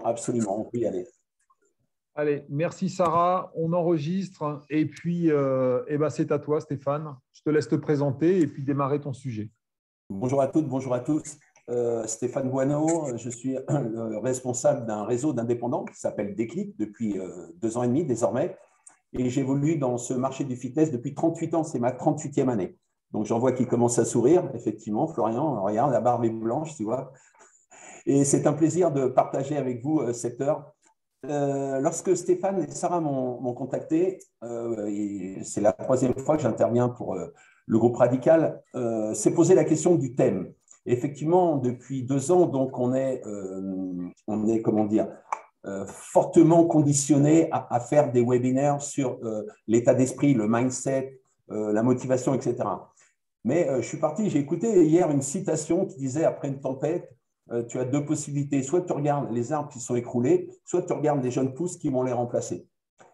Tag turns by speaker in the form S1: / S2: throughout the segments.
S1: absolument, on peut y aller.
S2: Allez, merci Sarah, on enregistre et puis c'est à toi Stéphane. Je te laisse te présenter et puis démarrer ton sujet.
S1: Bonjour à toutes, bonjour à tous. Stéphane Boineau, je suis le responsable d'un réseau d'indépendants qui s'appelle Déclic depuis 2 ans et demi désormais. Et j'évolue dans ce marché du fitness depuis 38 ans, c'est ma 38e année. Donc j'en vois qui commence à sourire, effectivement, Florian, regarde, la barbe est blanche, tu vois. Et c'est un plaisir de partager avec vous cette heure. Lorsque Stéphane et Sarah m'ont contacté, c'est la 3e fois que j'interviens pour le groupe Radical, s'est posé la question du thème. Et effectivement, depuis 2 ans, donc on est comment dire, fortement conditionné à faire des webinaires sur l'état d'esprit, le mindset, la motivation, etc. Mais je suis parti, j'ai écouté hier une citation qui disait après une tempête, tu as 2 possibilités. Soit tu regardes les arbres qui sont écroulés, soit tu regardes les jeunes pousses qui vont les remplacer.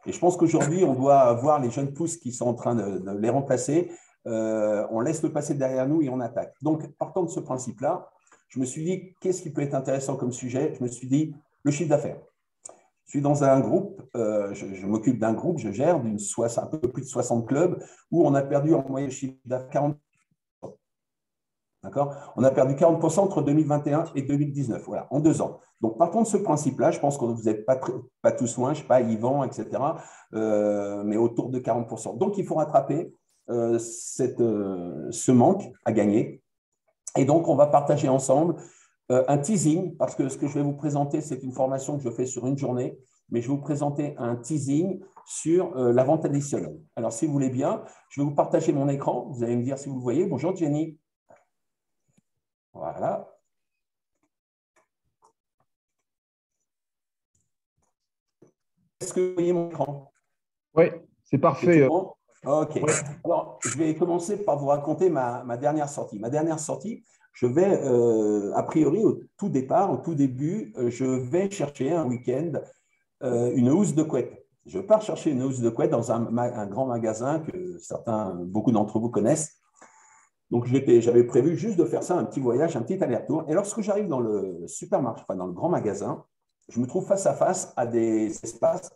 S1: Et je pense qu'aujourd'hui, on doit voir les jeunes pousses qui sont en train de les remplacer. On laisse le passé derrière nous et on attaque. Donc, partant de ce principe-là, je me suis dit, qu'est-ce qui peut être intéressant comme sujet? Je me suis dit, le chiffre d'affaires. Je suis dans un groupe, je m'occupe d'un groupe, je gère un peu plus de 60 clubs où on a perdu en moyenne le chiffre d'affaires 40%. D'accord? On a perdu 40% entre 2021 et 2019, voilà, en 2 ans. Donc, partons de ce principe-là, je pense que vous n'êtes pas tous loin, je ne sais pas, Yvan, etc., mais autour de 40%. Donc, il faut rattraper ce manque à gagner. Et donc, on va partager ensemble un teasing, parce que ce que je vais vous présenter, c'est une formation que je fais sur une journée, mais je vais vous présenter un teasing sur la vente additionnelle. Alors, si vous voulez bien, je vais vous partager mon écran. Vous allez me dire si vous le voyez. Bonjour, Jenny. Voilà. Est-ce que vous voyez mon écran?
S2: Oui, c'est parfait.
S1: Bon, ok. Ouais. Alors, je vais commencer par vous raconter ma dernière sortie. Ma dernière sortie, je vais, a priori, au tout départ, au tout début, je vais chercher un week-end une housse de couette. Je pars chercher une housse de couette dans un grand magasin que beaucoup d'entre vous connaissent. Donc, j'avais prévu juste de faire ça, un petit voyage, un petit aller-retour. Et lorsque j'arrive dans le supermarché, enfin dans le grand magasin, je me trouve face à face à des espaces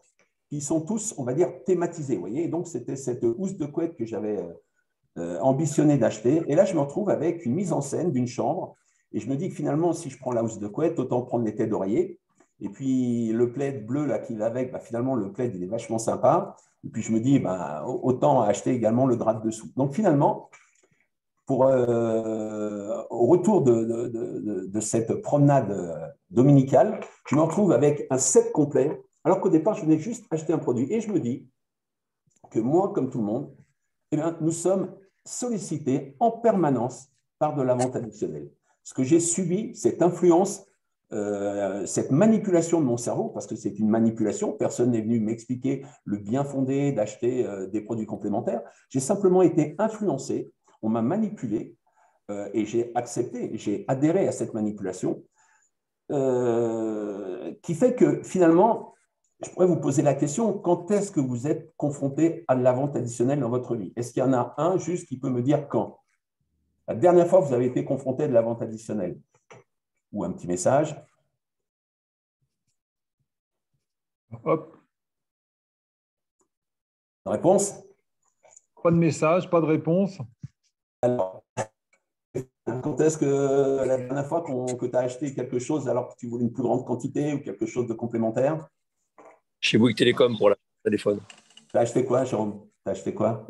S1: qui sont tous, on va dire, thématisés. Vous voyez, et donc, c'était cette housse de couette que j'avais ambitionné d'acheter. Et là, je me retrouve avec une mise en scène d'une chambre. Et je me dis que finalement, si je prends la housse de couette, autant prendre les têtes d'oreiller. Et puis, le plaid bleu là qu'il a avec, finalement, le plaid, il est vachement sympa. Et puis, je me dis, autant acheter également le drap de dessous. Donc, finalement, au retour de cette promenade dominicale, je me retrouve avec un set complet, alors qu'au départ, je venais juste acheter un produit. Et je me dis que moi, comme tout le monde, eh bien, nous sommes sollicités en permanence par de la vente additionnelle. Ce que j'ai subi, cette influence, cette manipulation de mon cerveau, parce que c'est une manipulation, personne n'est venu m'expliquer le bien fondé d'acheter des produits complémentaires. J'ai simplement été influencé, on m'a manipulé et j'ai accepté, j'ai adhéré à cette manipulation qui fait que finalement, je pourrais vous poser la question, quand est-ce que vous êtes confronté à de la vente additionnelle dans votre vie? Est-ce qu'il y en a un juste qui peut me dire quand? La dernière fois que vous avez été confronté à de la vente additionnelle? Ou un petit message?
S2: Hop.
S1: Réponse?
S2: Pas de message, pas de réponse.
S1: Alors, quand est-ce que la dernière fois que tu as acheté quelque chose alors que tu voulais une plus grande quantité ou quelque chose de complémentaire?
S3: Chez Bouygues Télécom pour le téléphone.
S1: Tu as acheté quoi, Jérôme? Tu as acheté quoi?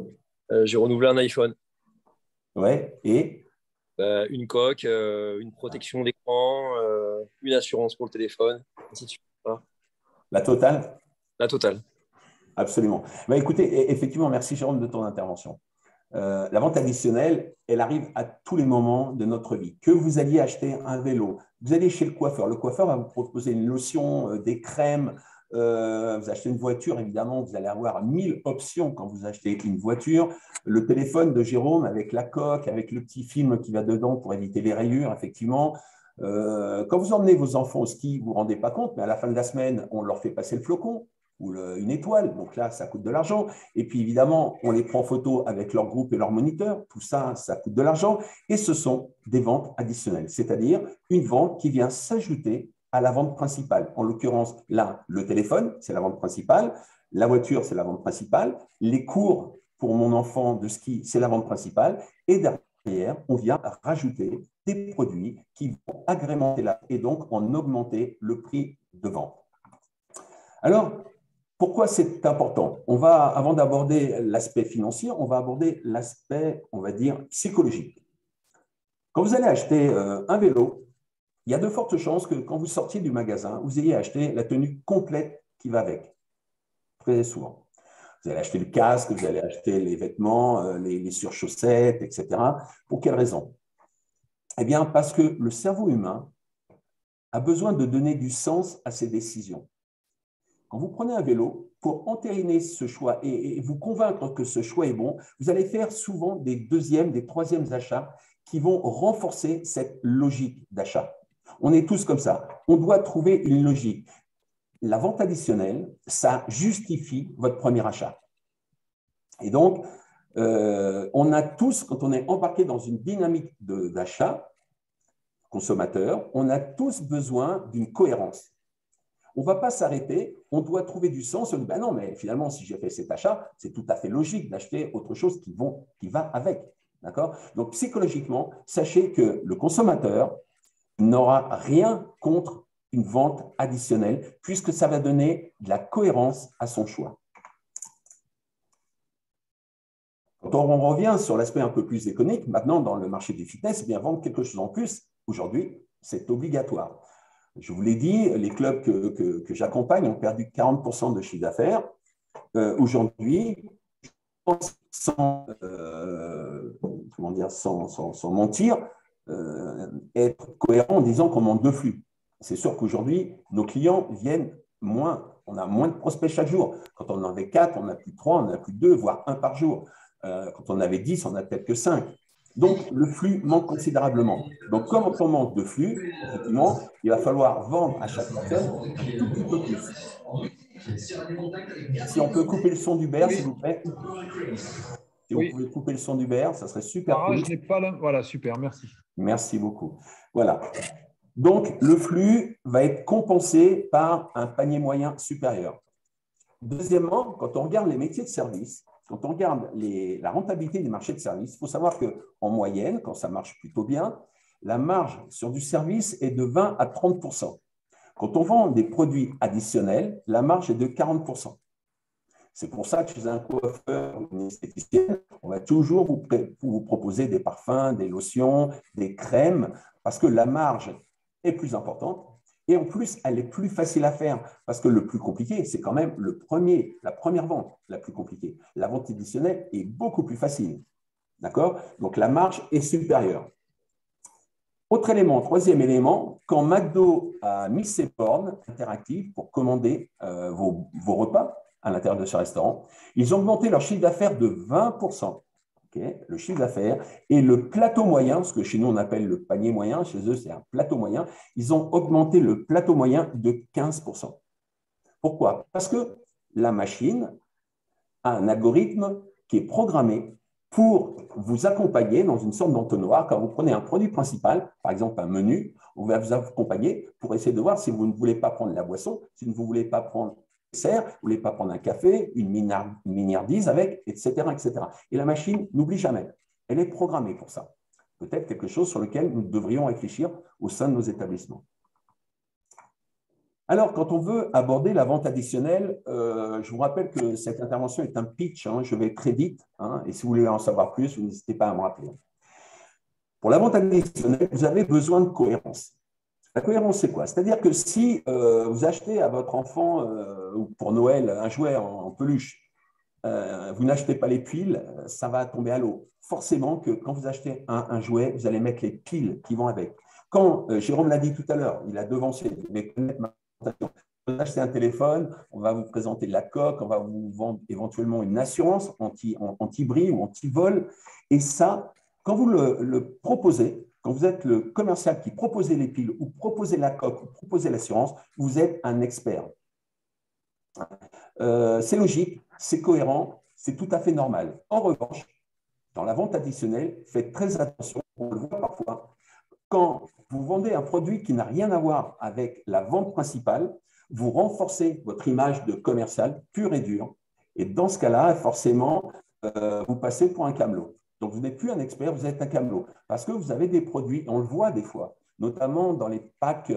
S3: J'ai renouvelé un iPhone.
S1: Ouais, et?
S3: Une coque, une protection d'écran, une assurance pour le téléphone, ainsi de suite. Voilà.
S1: La totale?
S3: La totale.
S1: Absolument. Écoutez, effectivement, merci Jérôme de ton intervention. La vente additionnelle, elle arrive à tous les moments de notre vie. Que vous alliez acheter un vélo, vous allez chez le coiffeur va vous proposer une lotion, des crèmes, vous achetez une voiture, évidemment, vous allez avoir 1000 options quand vous achetez une voiture. Le téléphone de Jérôme avec la coque, avec le petit film qui va dedans pour éviter les rayures, effectivement. Quand vous emmenez vos enfants au ski, vous ne vous rendez pas compte, mais à la fin de la semaine, on leur fait passer le flocon ou une étoile, donc là, ça coûte de l'argent. Et puis, évidemment, on les prend en photo avec leur groupe et leur moniteur. Tout ça, ça coûte de l'argent. Et ce sont des ventes additionnelles, c'est-à-dire une vente qui vient s'ajouter à la vente principale. En l'occurrence, là, le téléphone, c'est la vente principale. La voiture, c'est la vente principale. Les cours pour mon enfant de ski, c'est la vente principale. Et derrière, on vient rajouter des produits qui vont agrémenter et donc en augmenter le prix de vente. Alors, pourquoi c'est important? Avant d'aborder l'aspect financier, on va aborder l'aspect, on va dire, psychologique. Quand vous allez acheter un vélo, il y a de fortes chances que quand vous sortiez du magasin, vous ayez acheté la tenue complète qui va avec, très souvent. Vous allez acheter le casque, vous allez acheter les vêtements, les surchaussettes, etc. Pour quelle raison? Eh bien, parce que le cerveau humain a besoin de donner du sens à ses décisions. Quand vous prenez un vélo, pour entériner ce choix et vous convaincre que ce choix est bon, vous allez faire souvent des deuxièmes, des troisièmes achats qui vont renforcer cette logique d'achat. On est tous comme ça. On doit trouver une logique. La vente additionnelle, ça justifie votre premier achat. Et donc, on a tous, quand on est embarqué dans une dynamique d'achat consommateur, on a tous besoin d'une cohérence. On ne va pas s'arrêter, on doit trouver du sens. On dit, ben non, mais finalement, si j'ai fait cet achat, c'est tout à fait logique d'acheter autre chose qui va avec. D'accord? Donc, psychologiquement, sachez que le consommateur n'aura rien contre une vente additionnelle puisque ça va donner de la cohérence à son choix. Quand on revient sur l'aspect un peu plus économique, maintenant, dans le marché du fitness, eh bien, vendre quelque chose en plus, aujourd'hui, c'est obligatoire. Je vous l'ai dit, les clubs que j'accompagne ont perdu 40% de chiffre d'affaires. Aujourd'hui, sans mentir, être cohérent en disant qu'on manque de flux. C'est sûr qu'aujourd'hui, nos clients viennent moins, on a moins de prospects chaque jour. Quand on en avait 4, on n'a plus 3, on n'a plus 2, voire 1 par jour. Quand on avait 10, on n'a peut-être que 5. Donc, le flux manque considérablement. Donc, comme on manque de flux, effectivement, il va falloir vendre à chaque personne un tout petit peu plus. Si on peut couper le son d'Hubert, s'il vous plaît. Si vous pouvez couper le son d'Hubert, ça serait super cool.
S2: Je n'ai pas la... Voilà, super, merci.
S1: Merci beaucoup. Voilà. Donc, le flux va être compensé par un panier moyen supérieur. Deuxièmement, quand on regarde les métiers de service, quand on regarde la rentabilité des marchés de service, il faut savoir qu'en moyenne, quand ça marche plutôt bien, la marge sur du service est de 20 à 30%. Quand on vend des produits additionnels, la marge est de 40%. C'est pour ça que chez un coiffeur ou une esthéticienne, on va toujours vous proposer des parfums, des lotions, des crèmes, parce que la marge est plus importante. Et en plus, elle est plus facile à faire parce que le plus compliqué, c'est quand même la première vente la plus compliquée. La vente additionnelle est beaucoup plus facile. D'accord? Donc, la marge est supérieure. Autre élément, troisième élément, quand McDo a mis ses bornes interactives pour commander vos repas à l'intérieur de ce restaurant, ils ont augmenté leur chiffre d'affaires de 20%. Okay, le chiffre d'affaires et le plateau moyen, ce que chez nous on appelle le panier moyen, chez eux c'est un plateau moyen, ils ont augmenté le plateau moyen de 15%. Pourquoi? Parce que la machine a un algorithme qui est programmé pour vous accompagner dans une sorte d'entonnoir. Quand vous prenez un produit principal, par exemple un menu, on va vous accompagner pour essayer de voir si vous ne voulez pas prendre la boisson, si vous ne voulez pas prendre vous ne voulez pas prendre un café, une mignardise avec, etc., etc. Et la machine n'oublie jamais. Elle est programmée pour ça. Peut-être quelque chose sur lequel nous devrions réfléchir au sein de nos établissements. Alors, quand on veut aborder la vente additionnelle, je vous rappelle que cette intervention est un pitch. Je vais très vite. Et si vous voulez en savoir plus, vous n'hésitez pas à me rappeler. Pour la vente additionnelle, vous avez besoin de cohérence. La cohérence, c'est quoi? C'est-à-dire que si vous achetez à votre enfant pour Noël un jouet en peluche, vous n'achetez pas les piles, ça va tomber à l'eau. Forcément que quand vous achetez un jouet, vous allez mettre les piles qui vont avec. Quand Jérôme l'a dit tout à l'heure, il a devancé, vous devez connaître ma présentation. Vous achetez un téléphone, on va vous présenter la coque, on va vous vendre éventuellement une assurance anti-bris ou anti-vol. Et ça, quand vous le proposez, quand vous êtes le commercial qui proposez les piles ou proposez la coque ou proposez l'assurance, vous êtes un expert. C'est logique, c'est cohérent, c'est tout à fait normal. En revanche, dans la vente additionnelle, faites très attention, on le voit parfois, quand vous vendez un produit qui n'a rien à voir avec la vente principale, vous renforcez votre image de commercial pur et dur. Et dans ce cas-là, forcément, vous passez pour un camelot. Donc, vous n'êtes plus un expert, vous êtes un camelot. Parce que vous avez des produits, on le voit des fois, notamment dans les packs,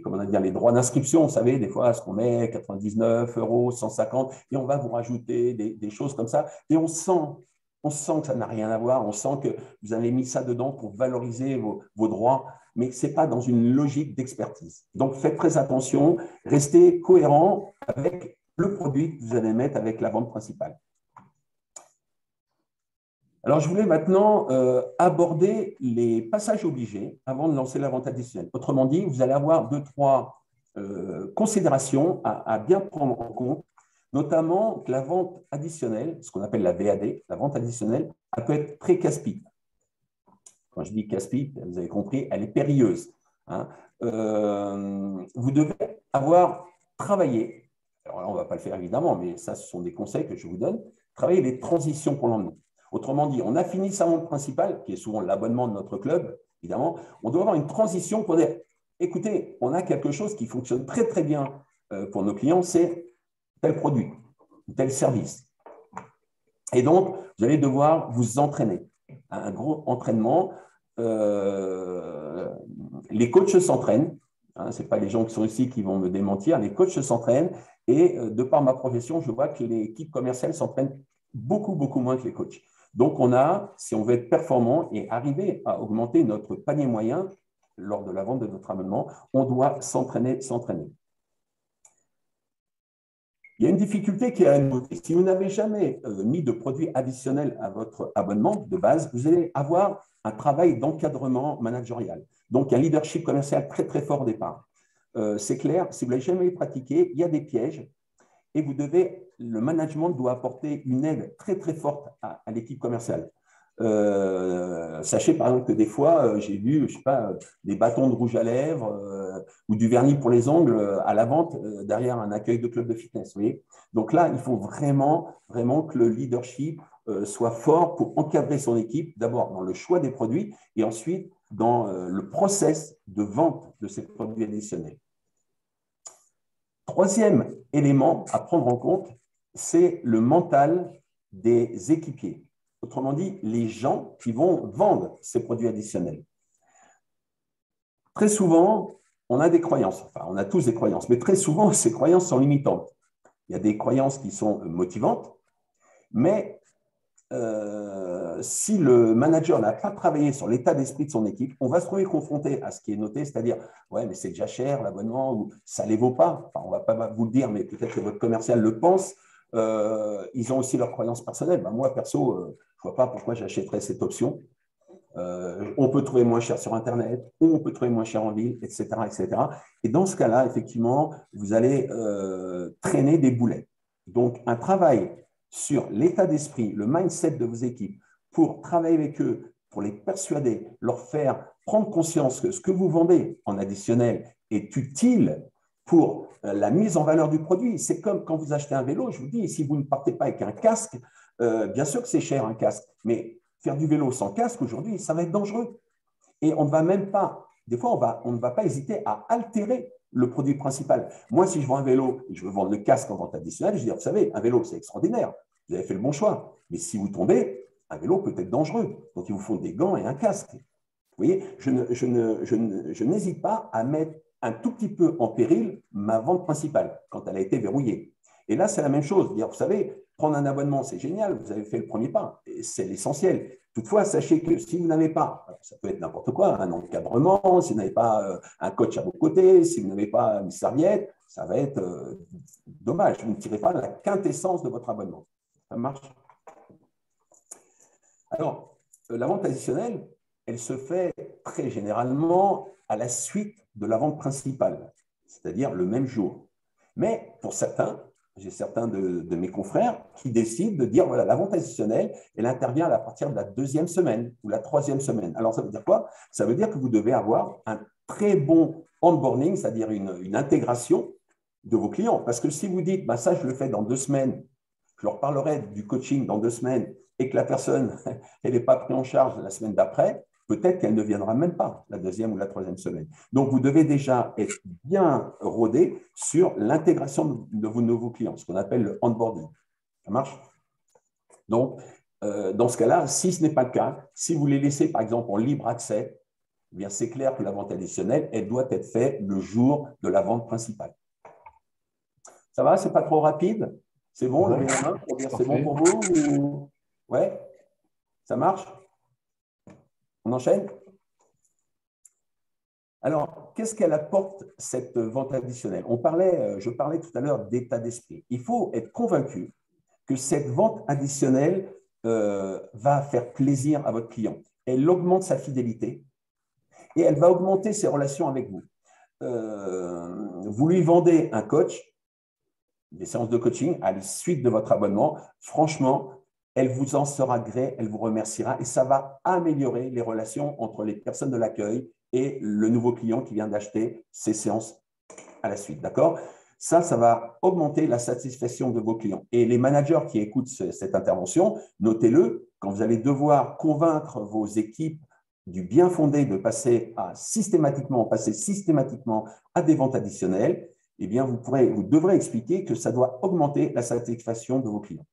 S1: comment dire, les droits d'inscription, vous savez, des fois, ce qu'on met 99 €, 150, et on va vous rajouter des choses comme ça. Et on sent que ça n'a rien à voir, on sent que vous avez mis ça dedans pour valoriser vos droits, mais ce n'est pas dans une logique d'expertise. Donc, faites très attention, restez cohérent avec le produit que vous allez mettre avec la vente principale. Alors, je voulais maintenant aborder les passages obligés avant de lancer la vente additionnelle. Autrement dit, vous allez avoir 2-3 considérations à bien prendre en compte, notamment que la vente additionnelle, ce qu'on appelle la VAD, la vente additionnelle, elle peut être très casse-pipe. Quand je dis casse-pipe, vous avez compris, elle est périlleuse. Hein. Vous devez avoir travaillé, alors là, on ne va pas le faire évidemment, mais ça, ce sont des conseils que je vous donne, travailler les transitions pour l'emmener. Autrement dit, on a fini sa vente principale, qui est souvent l'abonnement de notre club, évidemment. On doit avoir une transition pour dire, écoutez, on a quelque chose qui fonctionne très, très bien pour nos clients, c'est tel produit, tel service. Et donc, vous allez devoir vous entraîner. Un gros entraînement. Les coachs s'entraînent. Hein, ce n'est pas les gens qui sont ici qui vont me démentir. Les coachs s'entraînent. Et de par ma profession, je vois que l'équipe commerciale s'entraîne beaucoup, beaucoup moins que les coachs. Donc, si on veut être performant et arriver à augmenter notre panier moyen lors de la vente de notre abonnement, on doit s'entraîner. Il y a une difficulté qui est à noter. Si vous n'avez jamais mis de produit additionnel à votre abonnement de base, vous allez avoir un travail d'encadrement managérial. Donc, un leadership commercial très, très fort au départ. C'est clair, si vous ne l'avez jamais pratiqué, il y a des pièges et le management doit apporter une aide très, très forte à l'équipe commerciale. Sachez par exemple que des fois, j'ai vu, je sais pas, des bâtons de rouge à lèvres ou du vernis pour les ongles à la vente derrière un accueil de club de fitness. Vous voyez. Donc là, il faut vraiment, vraiment que le leadership soit fort pour encadrer son équipe, d'abord dans le choix des produits et ensuite dans le process de vente de ces produits additionnels. Troisième élément à prendre en compte, c'est le mental des équipiers. Autrement dit, les gens qui vont vendre ces produits additionnels. Très souvent, on a des croyances, enfin, on a tous des croyances, mais très souvent, ces croyances sont limitantes. Il y a des croyances qui sont motivantes, mais si le manager n'a pas travaillé sur l'état d'esprit de son équipe, on va se trouver confronté à ce qui est noté, c'est-à-dire « ouais, mais c'est déjà cher l'abonnement » ou « ça ne les vaut pas ». Enfin, on ne va pas vous le dire, mais peut-être que votre commercial le pense. Ils ont aussi leurs croyances personnelles. Ben, moi, perso, je ne vois pas pourquoi j'achèterais cette option. On peut trouver moins cher sur Internet, ou on peut trouver moins cher en ville, etc., etc. Et dans ce cas-là, effectivement, vous allez traîner des boulets. Donc, un travail sur l'état d'esprit, le mindset de vos équipes, pour travailler avec eux, pour les persuader, leur faire prendre conscience que ce que vous vendez en additionnel est utile pour la mise en valeur du produit. C'est comme quand vous achetez un vélo, je vous dis, si vous ne partez pas avec un casque, bien sûr que c'est cher un casque, mais faire du vélo sans casque aujourd'hui, ça va être dangereux. Et on ne va même pas, des fois, on ne va pas hésiter à altérer le produit principal. Moi, si je vends un vélo et je veux vendre le casque en vente additionnelle, je dis, vous savez, un vélo, c'est extraordinaire, vous avez fait le bon choix. Mais si vous tombez, un vélo peut être dangereux. Donc, il vous faut des gants et un casque. Vous voyez, je n'hésite pas à mettre un tout petit peu en péril ma vente principale quand elle a été verrouillée. Et là, c'est la même chose. Dire, vous savez, prendre un abonnement, c'est génial, vous avez fait le premier pas, c'est l'essentiel. Toutefois, sachez que si vous n'avez pas, ça peut être n'importe quoi, un encadrement, si vous n'avez pas un coach à vos côtés, si vous n'avez pas une serviette, ça va être dommage. Vous ne tirez pas la quintessence de votre abonnement. Ça marche? Alors, la vente additionnelle, elle se fait très généralement à la suite de la vente principale, c'est-à-dire le même jour. Mais pour certains, j'ai certains de mes confrères qui décident de dire, voilà, la vente additionnelle, elle intervient à partir de la 2e semaine ou la 3e semaine. Alors, ça veut dire quoi? Ça veut dire que vous devez avoir un très bon onboarding, c'est-à-dire une intégration de vos clients. Parce que si vous dites, bah, ça, je le fais dans 2 semaines, je leur parlerai du coaching dans 2 semaines et que la personne, elle n'est pas prise en charge la semaine d'après, Peut-être qu'elle ne viendra même pas la deuxième ou la troisième semaine. Donc, vous devez déjà être bien rodé sur l'intégration de vos nouveaux clients, ce qu'on appelle le onboarding. Ça marche? Donc, dans ce cas-là, si ce n'est pas le cas, si vous les laissez, par exemple, en libre accès, eh bien, c'est clair que la vente additionnelle, elle doit être faite le jour de la vente principale. Ça va? C'est pas trop rapide? C'est bon? Levez la main pour dire c'est bon pour vous? Ou... Ouais? Ça marche? On enchaîne? Alors, qu'est-ce qu'elle apporte, cette vente additionnelle? Je parlais tout à l'heure d'état d'esprit. Il faut être convaincu que cette vente additionnelle va faire plaisir à votre client. Elle augmente sa fidélité et elle va augmenter ses relations avec vous. Vous lui vendez un coach, des séances de coaching à la suite de votre abonnement. Franchement, elle vous en sera gré, elle vous remerciera et ça va améliorer les relations entre les personnes de l'accueil et le nouveau client qui vient d'acheter ces séances à la suite. D'accord? Ça va augmenter la satisfaction de vos clients. Et les managers qui écoutent cette intervention, notez-le, quand vous allez devoir convaincre vos équipes du bien fondé de passer systématiquement à des ventes additionnelles, eh bien, vous devrez expliquer que ça doit augmenter la satisfaction de vos clients.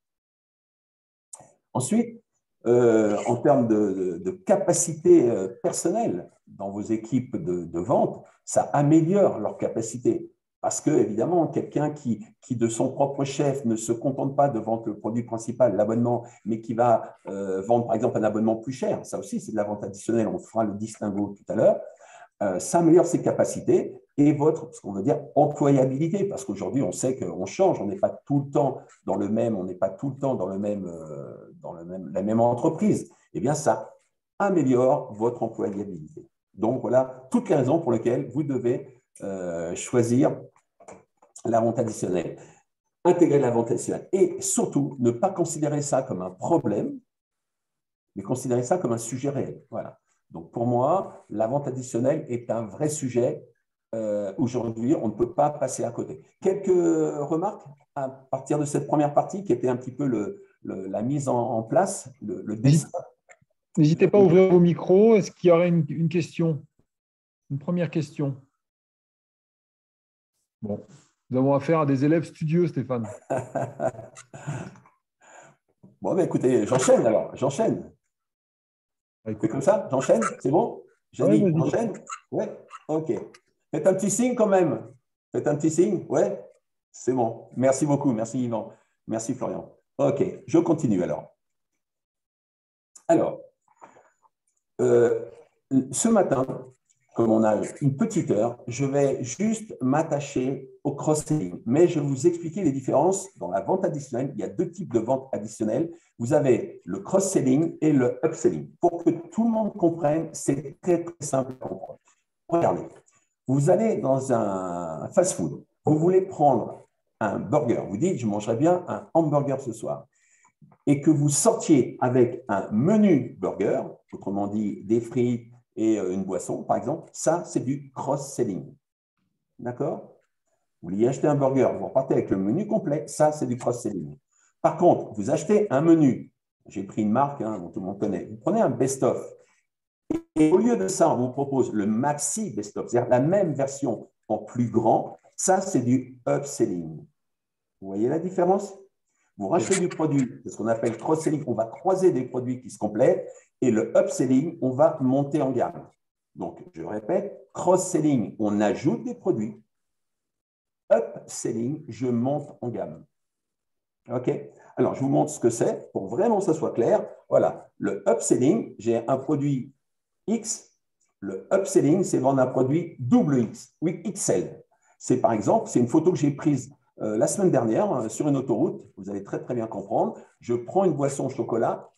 S1: Ensuite, en termes de capacité personnelle dans vos équipes de vente, ça améliore leur capacité. Parce que, évidemment, quelqu'un qui, de son propre chef, ne se contente pas de vendre le produit principal, l'abonnement, mais qui va vendre, par exemple, un abonnement plus cher, ça aussi, c'est de la vente additionnelle, on fera le distinguo tout à l'heure, ça améliore ses capacités et ce qu'on veut dire, employabilité, parce qu'aujourd'hui, on sait qu'on change, on n'est pas tout le temps dans la même entreprise. Eh bien, ça améliore votre employabilité. Donc, voilà toutes les raisons pour lesquelles vous devez choisir la vente additionnelle, intégrer la vente additionnelle et surtout ne pas considérer ça comme un problème, mais considérer ça comme un sujet réel. Voilà. Donc, pour moi, la vente additionnelle est un vrai sujet. Aujourd'hui, on ne peut pas passer à côté. Quelques remarques à partir de cette première partie qui était un petit peu la mise en place, le dessin.
S2: N'hésitez pas à ouvrir vos micros. Est-ce qu'il y aurait une question? Une première question? Bon, nous avons affaire à des élèves studieux, Stéphane.
S1: Bon, ben, écoutez, j'enchaîne alors. J'enchaîne. C'est comme ça? J'enchaîne? C'est bon? J'ai dit, j'enchaîne? Ouais? OK. Faites un petit signe quand même. Faites un petit signe? Ouais? C'est bon. Merci beaucoup. Merci Yvan. Merci Florian. OK. Je continue alors. Alors, ce matin, comme on a une petite heure, je vais juste m'attacher au cross-selling. Mais je vais vous expliquer les différences dans la vente additionnelle. Il y a deux types de vente additionnelle. Vous avez le cross-selling et le upselling. Pour que tout le monde comprenne, c'est très, très simple à comprendre. Regardez, vous allez dans un fast-food. Vous voulez prendre un burger. Vous dites, je mangerai bien un hamburger ce soir. Et que vous sortiez avec un menu burger, autrement dit des frites et une boisson, par exemple, ça, c'est du cross-selling. D'accord? Vous voulez acheter un burger, vous repartez avec le menu complet, ça, c'est du cross-selling. Par contre, vous achetez un menu, j'ai pris une marque dont tout le monde connaît, vous prenez un best-of, et au lieu de ça, on vous propose le maxi best-of, c'est-à-dire la même version en plus grand, ça, c'est du upselling. Vous voyez la différence? Vous rachetez du produit, c'est ce qu'on appelle cross-selling, on va croiser des produits qui se complètent, et le upselling, on va monter en gamme. Donc, je répète, cross-selling, on ajoute des produits. Upselling, je monte en gamme. OK? Alors, je vous montre ce que c'est pour vraiment que ça soit clair. Voilà, le upselling, j'ai un produit X. Le upselling, c'est vendre un produit double X, oui, XL. C'est par exemple, c'est une photo que j'ai prise la semaine dernière sur une autoroute. Vous allez très, très bien comprendre. Je prends une boisson au chocolat.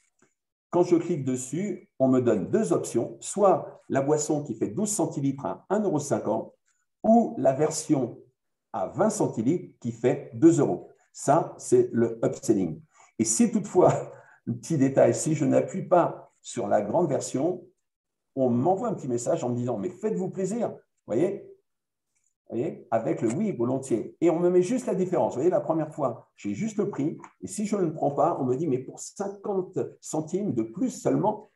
S1: Quand je clique dessus, on me donne deux options, soit la boisson qui fait 12 centilitres à 1,50 € ou la version à 20 centilitres qui fait 2 €. Ça, c'est le upselling. Et si toutefois, le petit détail, si je n'appuie pas sur la grande version, on m'envoie un petit message en me disant « mais faites-vous plaisir ». Vous voyez, avec le oui volontiers. Et on me met juste la différence. Vous voyez, la première fois, j'ai juste le prix. Et si je ne le prends pas, on me dit, mais pour 50 centimes de plus seulement,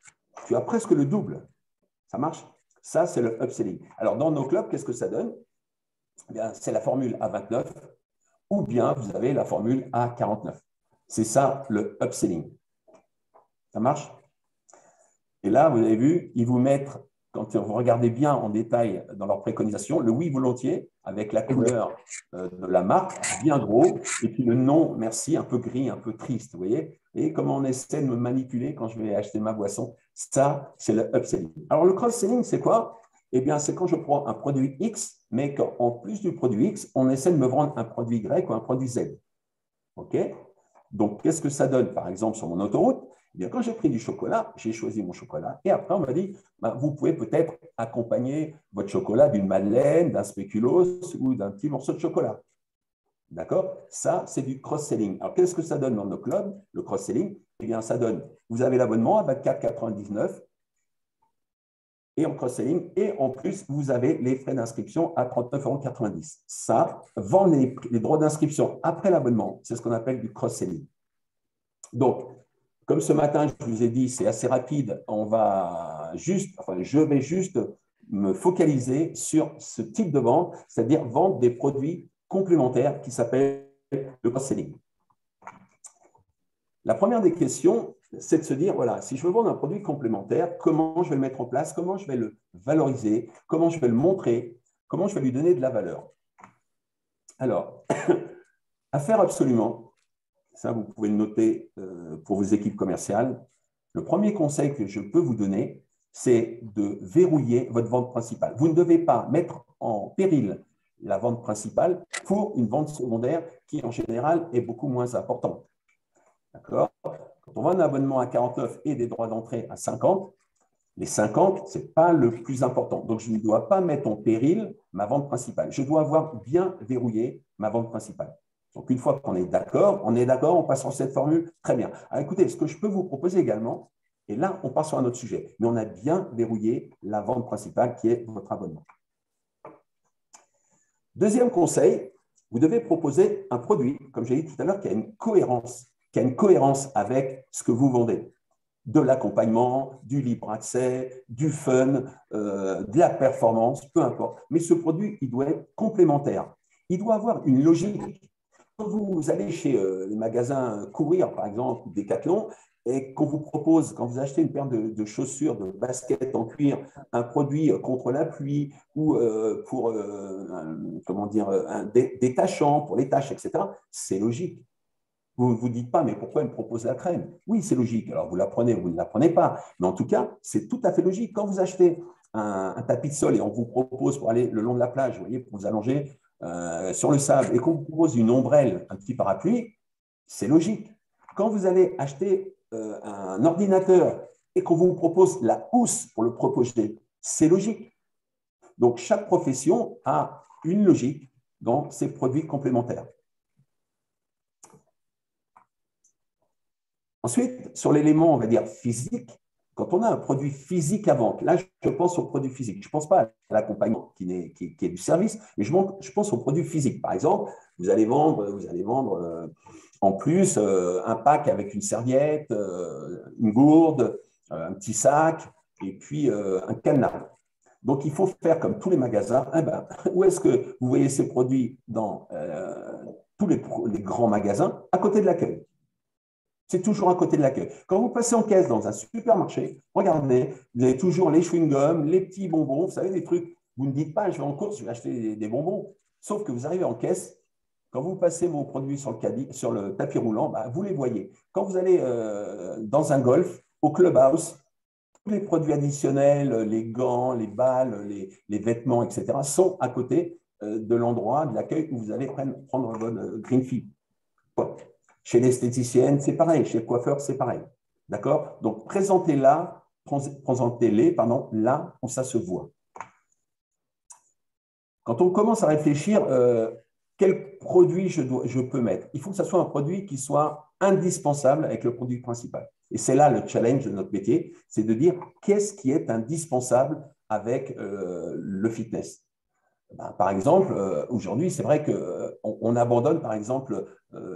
S1: tu as presque le double. Ça marche? Ça, c'est le upselling. Alors, dans nos clubs, qu'est-ce que ça donne? Eh bien, c'est la formule A29 ou bien vous avez la formule A49. C'est ça, le upselling. Ça marche? Et là, vous avez vu, ils vous mettent, quand vous regardez bien en détail dans leur préconisation, le oui volontiers avec la couleur de la marque, bien gros, et puis le non merci, un peu gris, un peu triste, vous voyez? Et comment on essaie de me manipuler quand je vais acheter ma boisson. Ça, c'est le upselling. Alors, le cross-selling, c'est quoi? Eh bien, c'est quand je prends un produit X, mais qu'en plus du produit X, on essaie de me vendre un produit Y ou un produit Z. OK? Donc, qu'est-ce que ça donne, par exemple, sur mon autoroute? Eh bien, quand j'ai pris du chocolat, j'ai choisi mon chocolat. Et après, on m'a dit, ben, vous pouvez peut-être accompagner votre chocolat d'une madeleine, d'un spéculoos ou d'un petit morceau de chocolat. D'accord? Ça, c'est du cross-selling. Alors, qu'est-ce que ça donne dans nos clubs, le cross-selling? Eh bien, ça donne, vous avez l'abonnement à 24,99 et en cross-selling. Et en plus, vous avez les frais d'inscription à 39,90 €. Ça, vendre les droits d'inscription après l'abonnement, c'est ce qu'on appelle du cross-selling. Donc, comme ce matin, je vous ai dit, c'est assez rapide, je vais juste me focaliser sur ce type de vente, c'est-à-dire vendre des produits complémentaires qui s'appellent le cross-selling. La première des questions, c'est de se dire, voilà, si je veux vendre un produit complémentaire, comment je vais le mettre en place, comment je vais le valoriser, comment je vais le montrer, comment je vais lui donner de la valeur. Alors, à faire absolument, ça vous pouvez le noter pour vos équipes commerciales, le premier conseil que je peux vous donner, c'est de verrouiller votre vente principale. Vous ne devez pas mettre en péril la vente principale pour une vente secondaire qui, en général, est beaucoup moins importante. D'accord? Quand on vend un abonnement à 49 et des droits d'entrée à 50, les 50, ce n'est pas le plus important. Donc, je ne dois pas mettre en péril ma vente principale. Je dois avoir bien verrouillé ma vente principale. Donc, une fois qu'on est d'accord, on passe sur cette formule, très bien. Alors, écoutez, ce que je peux vous proposer également, et là, on passe sur un autre sujet, mais on a bien verrouillé la vente principale qui est votre abonnement. Deuxième conseil, vous devez proposer un produit, comme j'ai dit tout à l'heure, qui a une cohérence avec ce que vous vendez. De l'accompagnement, du libre accès, du fun, de la performance, peu importe. Mais ce produit, il doit être complémentaire. Il doit avoir une logique. Quand vous allez chez les magasins Courir, par exemple, ou Decathlon, et qu'on vous propose, quand vous achetez une paire de chaussures, de baskets en cuir, un produit contre la pluie ou pour un détachant pour les tâches, etc., c'est logique. Vous ne vous dites pas, mais pourquoi elle me propose la crème? Oui, c'est logique. Alors, vous la prenez ou vous ne la prenez pas. Mais en tout cas, c'est tout à fait logique. Quand vous achetez un tapis de sol et on vous propose pour aller le long de la plage, vous voyez, pour vous allonger sur le sable, et qu'on vous propose une ombrelle, un petit parapluie, c'est logique. Quand vous allez acheter un ordinateur et qu'on vous propose la housse pour le proposer, c'est logique. Donc, chaque profession a une logique dans ses produits complémentaires. Ensuite, sur l'élément, on va dire, physique, quand on a un produit physique à vendre, là, je pense au produit physique. Je ne pense pas à l'accompagnement qui est du service, mais je pense au produit physique. Par exemple, vous allez vendre en plus un pack avec une serviette, une gourde, un petit sac et puis un cadenas. Donc, il faut faire comme tous les magasins. Eh ben, où est-ce que vous voyez ces produits dans tous les grands magasins? À côté de l'accueil. C'est toujours à côté de l'accueil. Quand vous passez en caisse dans un supermarché, regardez, vous avez toujours les chewing-gums, les petits bonbons, vous savez, des trucs. Vous ne dites pas, je vais en course, je vais acheter des bonbons. Sauf que vous arrivez en caisse, quand vous passez vos produits sur le tapis roulant, bah, vous les voyez. Quand vous allez dans un golf, au clubhouse, tous les produits additionnels, les gants, les balles, les vêtements, etc., sont à côté de l'endroit de l'accueil où vous allez prendre votre green fee. Chez l'esthéticienne, c'est pareil. Chez le coiffeur, c'est pareil. D'accord? Donc, présentez-les là où ça se voit. Quand on commence à réfléchir, quel produit je peux mettre? Il faut que ce soit un produit qui soit indispensable avec le produit principal. Et c'est là le challenge de notre métier, c'est de dire qu'est-ce qui est indispensable avec le fitness. Ben, par exemple, aujourd'hui, c'est vrai qu'on abandonne, par exemple,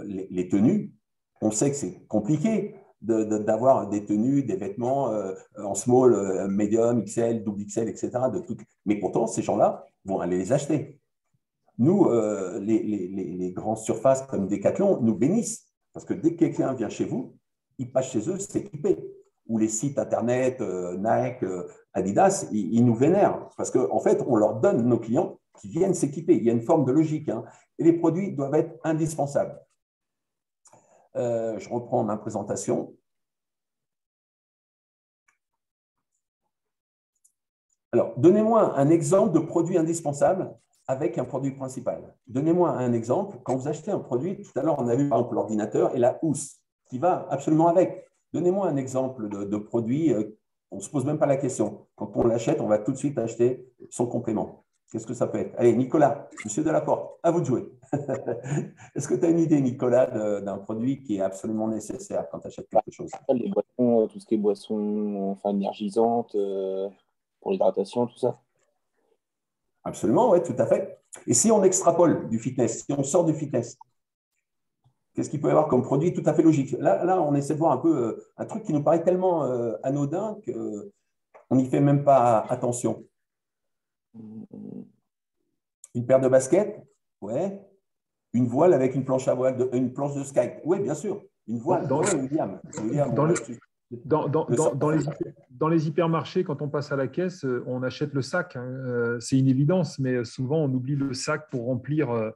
S1: les tenues. On sait que c'est compliqué, d'avoir des tenues, des vêtements en small, medium, XL, double XL, etc. Mais pourtant, ces gens-là vont aller les acheter. Nous, les grandes surfaces comme Decathlon nous bénissent. Parce que dès que quelqu'un vient chez vous, il passe chez eux, c'est équipé. Ou les sites internet, Nike, Adidas, ils nous vénèrent. Parce qu'en fait, on leur donne nos clients qui viennent s'équiper. Il y a une forme de logique. Hein. Et les produits doivent être indispensables. Je reprends ma présentation. Alors, donnez-moi un exemple de produit indispensable avec un produit principal. Donnez-moi un exemple. Quand vous achetez un produit, tout à l'heure, on a vu par exemple l'ordinateur et la housse qui va absolument avec. Donnez-moi un exemple de produit. On ne se pose même pas la question. Quand on l'achète, on va tout de suite acheter son complément. Qu'est-ce que ça peut être? Allez, Nicolas, monsieur Delaporte, à vous de jouer. Est-ce que tu as une idée, Nicolas, d'un produit qui est absolument nécessaire quand tu achètes quelque chose?
S4: Les boissons, tout ce qui est boissons enfin, énergisantes, pour l'hydratation, tout ça.
S1: Absolument, oui, tout à fait. Et si on extrapole du fitness, si on sort du fitness, qu'est-ce qu'il peut y avoir comme produit tout à fait logique? Là, on essaie de voir un peu un truc qui nous paraît tellement anodin qu'on n'y fait même pas attention. Une paire de baskets, ouais. Une voile avec une planche à voile, une planche de skate. Oui, bien sûr. Une voile. William,
S2: dans les hypermarchés, quand on passe à la caisse, on achète le sac. Hein. C'est une évidence, mais souvent, on oublie le sac pour remplir.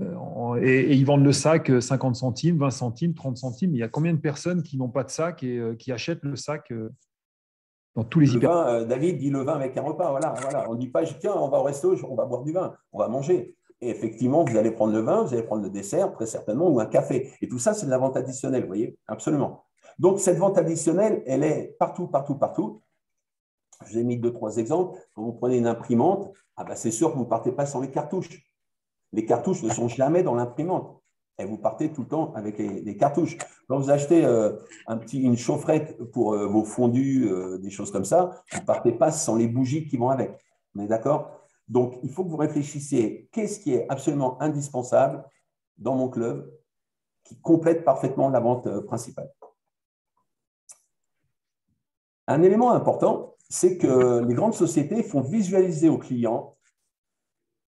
S2: Et ils vendent le sac 50 centimes, 20 centimes, 30 centimes. Il y a combien de personnes qui n'ont pas de sac et qui achètent le sac dans tous les hypermarchés?
S1: David dit le vin avec un repas. Voilà. On ne dit pas, tiens, on va au resto, on va boire du vin, on va manger. Et effectivement, vous allez prendre le vin, vous allez prendre le dessert, très certainement, ou un café. Et tout ça, c'est de la vente additionnelle, vous voyez, absolument. Donc, cette vente additionnelle, elle est partout, partout, partout. Je vous ai mis 2-3 exemples. Quand vous prenez une imprimante, c'est sûr que vous ne partez pas sans les cartouches. Les cartouches ne sont jamais dans l'imprimante. Et vous partez tout le temps avec les cartouches. Quand vous achetez une chaufferette pour vos fondus, des choses comme ça, vous ne partez pas sans les bougies qui vont avec. On est d'accord? Donc, il faut que vous réfléchissiez qu'est-ce qui est absolument indispensable dans mon club qui complète parfaitement la vente principale. Un élément important, c'est que les grandes sociétés font visualiser aux clients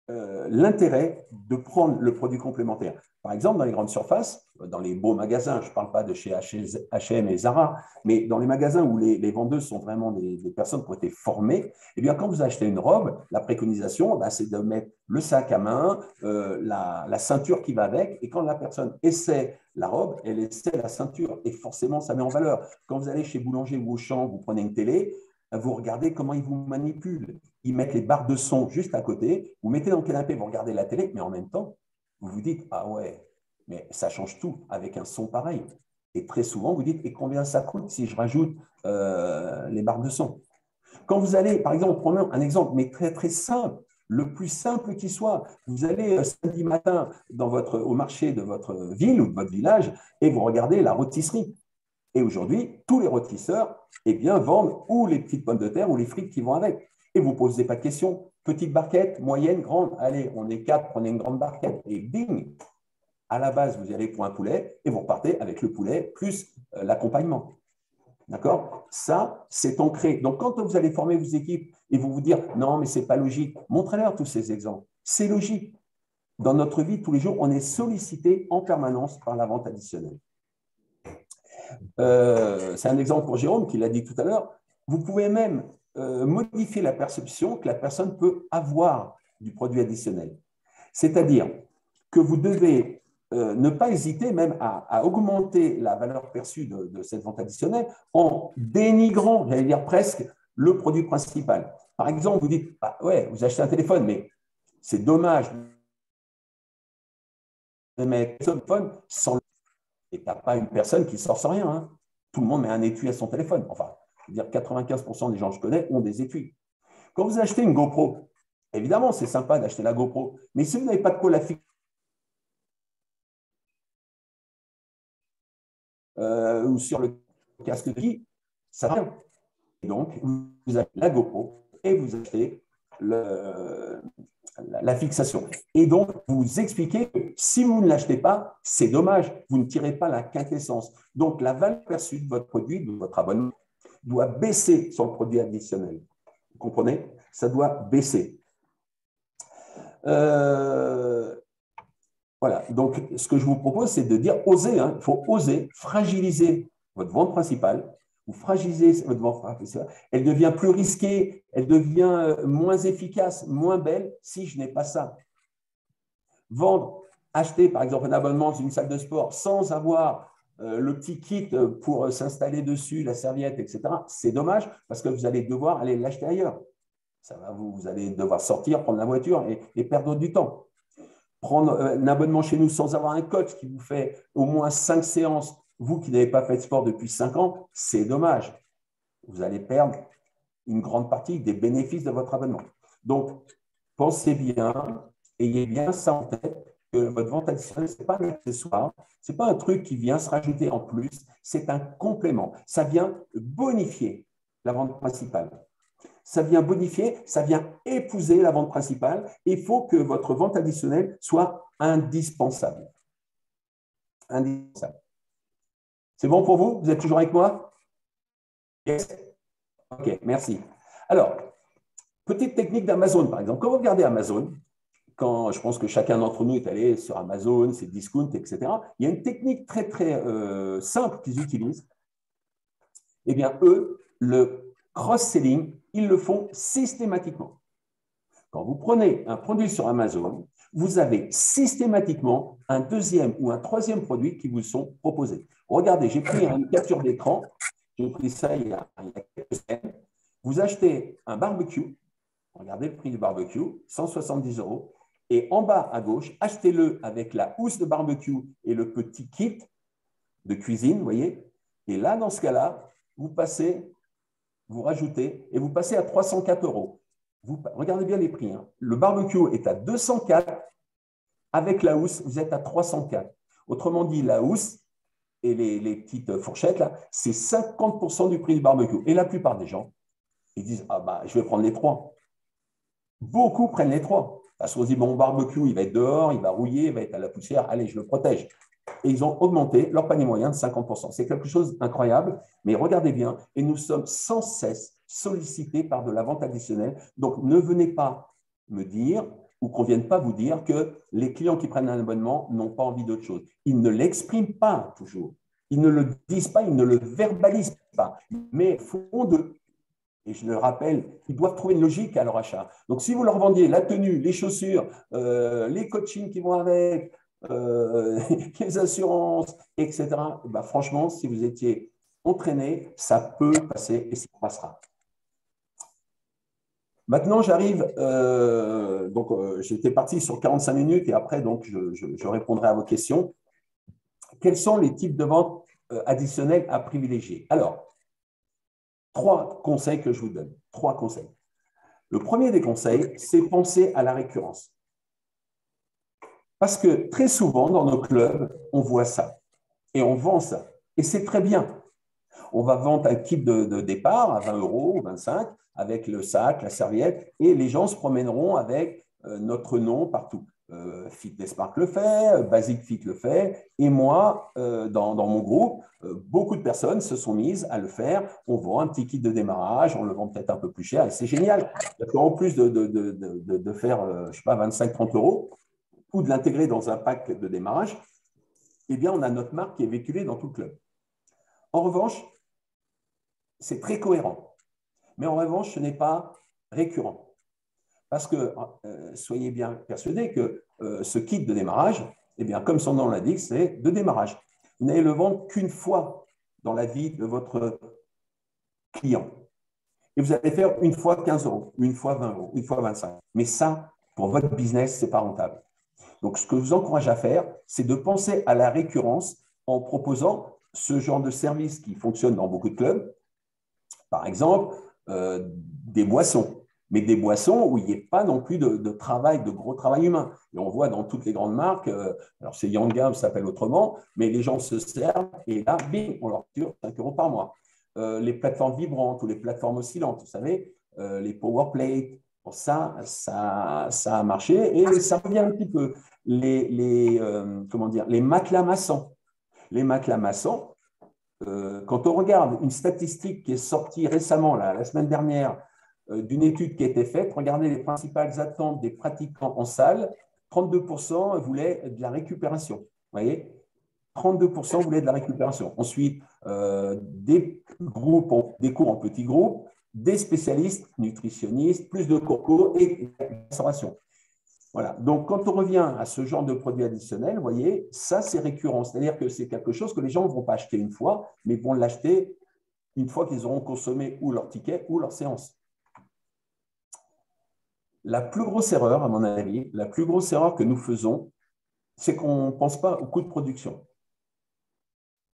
S1: l'intérêt de prendre le produit complémentaire. Par exemple, dans les grandes surfaces, dans les beaux magasins, je ne parle pas de chez H&M et Zara, mais dans les magasins où les vendeuses sont vraiment des personnes qui ont été formées, eh bien, quand vous achetez une robe, la préconisation, c'est de mettre le sac à main, la ceinture qui va avec, et quand la personne essaie la robe, elle essaie la ceinture, et forcément, ça met en valeur. Quand vous allez chez Boulanger ou Auchan, vous prenez une télé, vous regardez comment ils vous manipulent. Ils mettent les barres de son juste à côté, vous mettez dans le canapé, vous regardez la télé, mais en même temps, vous vous dites, ah ouais, mais ça change tout avec un son pareil. Et très souvent, vous dites, et combien ça coûte si je rajoute les barres de son? Quand vous allez, par exemple, prendre un exemple, mais très, très simple, le plus simple qui soit, vous allez samedi matin au marché de votre ville ou de votre village et vous regardez la rôtisserie. Et aujourd'hui, tous les rôtisseurs vendent ou les petites pommes de terre ou les frites qui vont avec. Et vous ne posez pas de questions. Petite barquette, moyenne, grande. Allez, on est 4, prenez une grande barquette. Et bing, à la base, vous y allez pour un poulet et vous repartez avec le poulet plus l'accompagnement. D'accord? Ça, c'est ancré. Donc, quand vous allez former vos équipes et vous dire « Non, mais ce n'est pas logique », montrez-leur tous ces exemples. C'est logique. Dans notre vie, tous les jours, on est sollicité en permanence par la vente additionnelle. C'est un exemple pour Jérôme qui l'a dit tout à l'heure. Vous pouvez même modifier la perception que la personne peut avoir du produit additionnel. C'est-à-dire que vous devez ne pas hésiter même à augmenter la valeur perçue de cette vente additionnelle en dénigrant, j'allais dire presque, le produit principal. Par exemple, vous dites, ouais, vous achetez un téléphone, mais c'est dommage de mettre un téléphone sans. Et tu n'as pas une personne qui sort sans rien. Hein. Tout le monde met un étui à son téléphone. Enfin, je veux dire, 95% des gens que je connais ont des étuis. Quand vous achetez une GoPro, évidemment, c'est sympa d'acheter la GoPro, mais si vous n'avez pas de quoi la fixer, ou sur le casque de qui, ça va rien. Et donc, vous achetez la GoPro et vous achetez la fixation. Et donc, vous expliquez que si vous ne l'achetez pas, c'est dommage, vous ne tirez pas la quintessence. Donc, la valeur perçue de votre produit, de votre abonnement, doit baisser sur le produit additionnel. Vous comprenez? Ça doit baisser. Voilà, donc ce que je vous propose, c'est de dire oser. Il faut oser fragiliser votre vente principale. Vous fragilisez votre vente principale. Elle devient plus risquée, elle devient moins efficace, moins belle si je n'ai pas ça. Vendre, acheter par exemple un abonnement dans une salle de sport sans avoir le petit kit pour s'installer dessus, la serviette, etc., c'est dommage parce que vous allez devoir aller l'acheter ailleurs. Vous allez devoir sortir, prendre la voiture et perdre du temps. Prendre un abonnement chez nous sans avoir un coach qui vous fait au moins 5 séances, vous qui n'avez pas fait de sport depuis 5 ans, c'est dommage. Vous allez perdre une grande partie des bénéfices de votre abonnement. Donc, pensez bien, ayez bien ça en tête, que votre vente additionnelle, ce n'est pas un accessoire, ce n'est pas un truc qui vient se rajouter en plus, c'est un complément. Ça vient bonifier la vente principale. Ça vient bonifier, ça vient épouser la vente principale. Il faut que votre vente additionnelle soit indispensable. Indispensable. C'est bon pour vous? Vous êtes toujours avec moi? Yes. OK, merci. Alors, petite technique d'Amazon, par exemple. Quand vous regardez Amazon, quand je pense que chacun d'entre nous est allé sur Amazon, c'est discount, etc., il y a une technique très, très simple qu'ils utilisent. Eh bien, eux, le cross-selling, ils le font systématiquement. Quand vous prenez un produit sur Amazon, vous avez systématiquement un deuxième ou un troisième produit qui vous sont proposés. Regardez, j'ai pris une capture d'écran, j'ai pris ça il y a quelques semaines. Vous achetez un barbecue, regardez le prix du barbecue, 170 €, et en bas à gauche, achetez-le avec la housse de barbecue et le petit kit de cuisine, vous voyez. Et là, dans ce cas-là, vous rajoutez et vous passez à 304 €. Regardez bien les prix. Le barbecue est à 204. Avec la housse, vous êtes à 304. Autrement dit, la housse et les petites fourchettes, là, c'est 50% du prix du barbecue. Et la plupart des gens, ils disent, ah bah, je vais prendre les trois. Beaucoup prennent les trois. Parce qu'on se dit, mon barbecue, il va être dehors, il va rouiller, il va être à la poussière. Allez, je le protège. Et ils ont augmenté leur panier moyen de 50%. C'est quelque chose d'incroyable, mais regardez bien, et nous sommes sans cesse sollicités par de la vente additionnelle. Donc, ne venez pas me dire ou qu'on ne vienne pas vous dire que les clients qui prennent un abonnement n'ont pas envie d'autre chose. Ils ne l'expriment pas toujours. Ils ne le disent pas, ils ne le verbalisent pas, mais font d'eux. Et je le rappelle, ils doivent trouver une logique à leur achat. Donc, si vous leur vendiez la tenue, les chaussures, les coachings qui vont avec, les assurances, etc., ben, franchement, si vous étiez entraîné, ça peut passer et ça passera. Maintenant, j'arrive, j'étais parti sur 45 minutes et après, donc, je répondrai à vos questions. Quels sont les types de ventes additionnelles à privilégier? Alors, 3 conseils que je vous donne. 3 conseils. Le premier des conseils, c'est penser à la récurrence. Parce que très souvent, dans nos clubs, on voit ça et on vend ça. Et c'est très bien. On va vendre un kit de départ à 20 € ou 25 avec le sac, la serviette, et les gens se promèneront avec notre nom partout. Fitness Park le fait, Basic Fit le fait, et moi, dans mon groupe, beaucoup de personnes se sont mises à le faire. On vend un petit kit de démarrage, on le vend peut-être un peu plus cher, et c'est génial. Parce qu'en plus de faire, je ne sais pas, 25-30 € ou de l'intégrer dans un pack de démarrage, eh bien, on a notre marque qui est véhiculée dans tout le club. En revanche, c'est très cohérent. Mais en revanche, ce n'est pas récurrent. Parce que soyez bien persuadés que ce kit de démarrage, eh bien, comme son nom l'indique, c'est de démarrage. Vous n'allez le vendre qu'une fois dans la vie de votre client. Et vous allez faire une fois 15 €, une fois 20 €, une fois 25 €. Mais ça, pour votre business, ce n'est pas rentable. Donc, ce que je vous encourage à faire, c'est de penser à la récurrence en proposant ce genre de service qui fonctionne dans beaucoup de clubs. Par exemple, des boissons. Mais des boissons où il n'y ait pas non plus de travail, de gros travail humain. Et on voit dans toutes les grandes marques, alors c'est Yangam, ça s'appelle autrement, mais les gens se servent et là, bing, on leur tire 5 € par mois. Les plateformes vibrantes ou les plateformes oscillantes, vous savez, les power plates, ça a marché et ça revient un petit peu. comment dire, les matelas massants. Les matelas massants, quand on regarde une statistique qui est sortie récemment, la semaine dernière, d'une étude qui a été faite, regardez les principales attentes des pratiquants en salle, 32% voulaient de la récupération. Vous voyez, 32% voulaient de la récupération. Ensuite, des cours en petits groupes, des spécialistes, nutritionnistes, plus de cours et restauration. Voilà. Donc, quand on revient à ce genre de produit additionnel, vous voyez, ça, c'est récurrent. C'est-à-dire que c'est quelque chose que les gens ne vont pas acheter une fois, mais vont l'acheter une fois qu'ils auront consommé ou leur ticket ou leur séance. La plus grosse erreur, à mon avis, la plus grosse erreur que nous faisons, c'est qu'on ne pense pas au coût de production.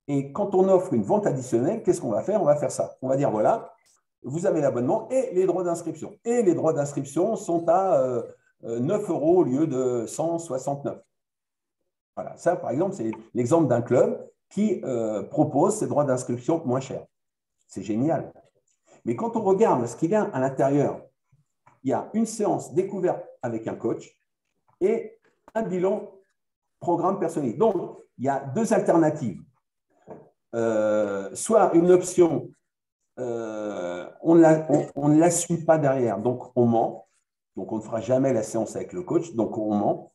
S1: Et quand on offre une vente additionnelle, qu'est-ce qu'on va faire? On va faire ça. On va dire, voilà, vous avez l'abonnement et les droits d'inscription. Et les droits d'inscription sont à 9 € au lieu de 169. Voilà, ça, par exemple, c'est l'exemple d'un club qui propose ses droits d'inscription moins chers. C'est génial. Mais quand on regarde ce qu'il y a à l'intérieur, il y a une séance découverte avec un coach et un bilan programme personnalisé. Donc, il y a deux alternatives. Soit une option, on ne l'assume pas derrière, donc on ment. Donc, on ne fera jamais la séance avec le coach, donc on ment.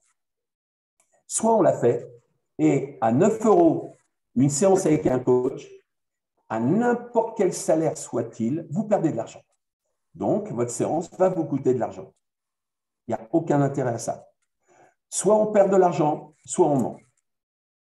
S1: Soit on l'a fait et à 9 € une séance avec un coach, à n'importe quel salaire soit-il, vous perdez de l'argent. Donc, votre séance va vous coûter de l'argent. Il n'y a aucun intérêt à ça. Soit on perd de l'argent, soit on ment.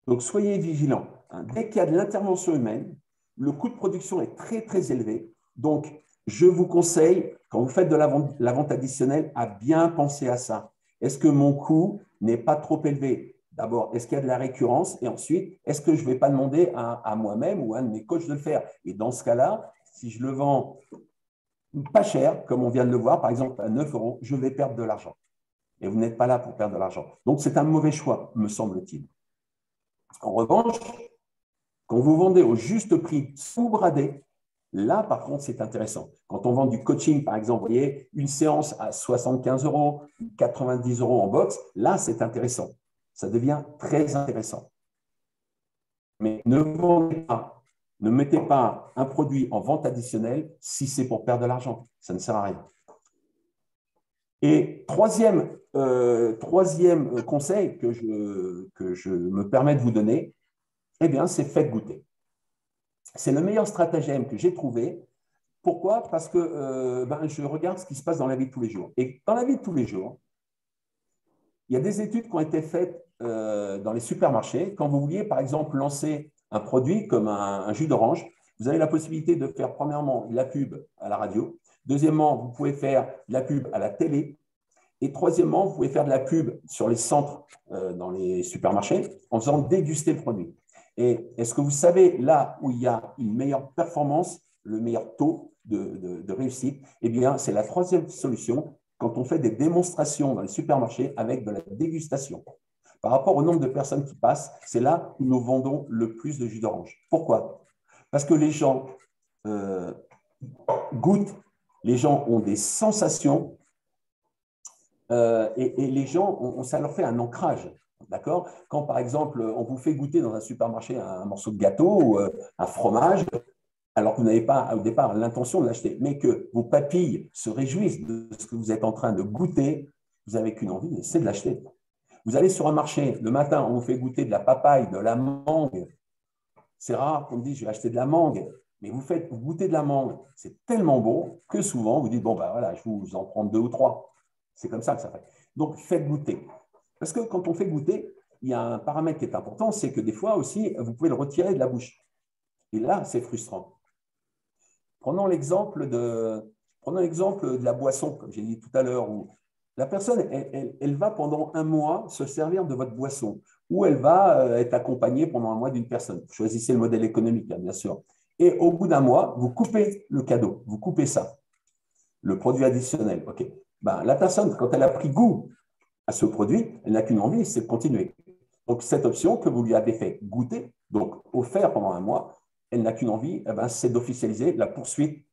S1: Donc, soyez vigilants. Dès qu'il y a de l'intervention humaine, le coût de production est très, très élevé. Donc, je vous conseille, quand vous faites de la vente additionnelle, à bien penser à ça. Est-ce que mon coût n'est pas trop élevé? D'abord, est-ce qu'il y a de la récurrence? Et ensuite, est-ce que je ne vais pas demander à moi-même ou à un de mes coachs de le faire? Et dans ce cas-là, si je le vends pas cher, comme on vient de le voir, par exemple à 9 €, je vais perdre de l'argent. Et vous n'êtes pas là pour perdre de l'argent. Donc, c'est un mauvais choix, me semble-t-il. En revanche, quand vous vendez au juste prix sous-bradé, là, par contre, c'est intéressant. Quand on vend du coaching, par exemple, vous voyez, une séance à 75 €, 90 € en box, là, c'est intéressant. Ça devient très intéressant. Mais ne vendez pas, ne mettez pas un produit en vente additionnelle si c'est pour perdre de l'argent. Ça ne sert à rien. Et troisième conseil que je me permets de vous donner, eh bien, c'est faites goûter. C'est le meilleur stratagème que j'ai trouvé. Pourquoi? Parce que je regarde ce qui se passe dans la vie de tous les jours. Et dans la vie de tous les jours, il y a des études qui ont été faites dans les supermarchés. Quand vous vouliez, par exemple, lancer un produit comme un jus d'orange, vous avez la possibilité de faire, premièrement, de la pub à la radio. Deuxièmement, vous pouvez faire de la pub à la télé. Et troisièmement, vous pouvez faire de la pub sur les centres dans les supermarchés en faisant déguster le produit. Et est-ce que vous savez là où il y a une meilleure performance, le meilleur taux de réussite? Eh bien, c'est la troisième solution quand on fait des démonstrations dans les supermarchés avec de la dégustation. Par rapport au nombre de personnes qui passent, c'est là où nous vendons le plus de jus d'orange. Pourquoi? Parce que les gens goûtent, les gens ont des sensations et les gens, ça leur fait un ancrage. D'accord? Quand, par exemple, on vous fait goûter dans un supermarché un morceau de gâteau ou un fromage, alors que vous n'avez pas au départ l'intention de l'acheter, mais que vos papilles se réjouissent de ce que vous êtes en train de goûter, vous n'avez qu'une envie, c'est de l'acheter. Vous allez sur un marché, le matin, on vous fait goûter de la papaye, de la mangue. C'est rare qu'on me dise, je vais acheter de la mangue, mais vous goûter de la mangue, c'est tellement bon que souvent, vous dites, bon, ben voilà, je vous en prends 2 ou 3. C'est comme ça que ça fait. Donc, faites goûter. Parce que quand on fait goûter, il y a un paramètre qui est important, c'est que des fois aussi, vous pouvez le retirer de la bouche. Et là, c'est frustrant. Prenons l'exemple de la boisson, comme j'ai dit tout à l'heure, où la personne, elle va pendant un mois se servir de votre boisson, ou elle va être accompagnée pendant un mois d'une personne. Vous choisissez le modèle économique, bien sûr. Et au bout d'un mois, vous coupez le cadeau, vous coupez ça, le produit additionnel. OK. Ben, la personne, quand elle a pris goût à ce produit, elle n'a qu'une envie, c'est de continuer. Donc, cette option que vous lui avez fait goûter, donc offert pendant un mois, elle n'a qu'une envie, eh ben, c'est d'officialiser la poursuite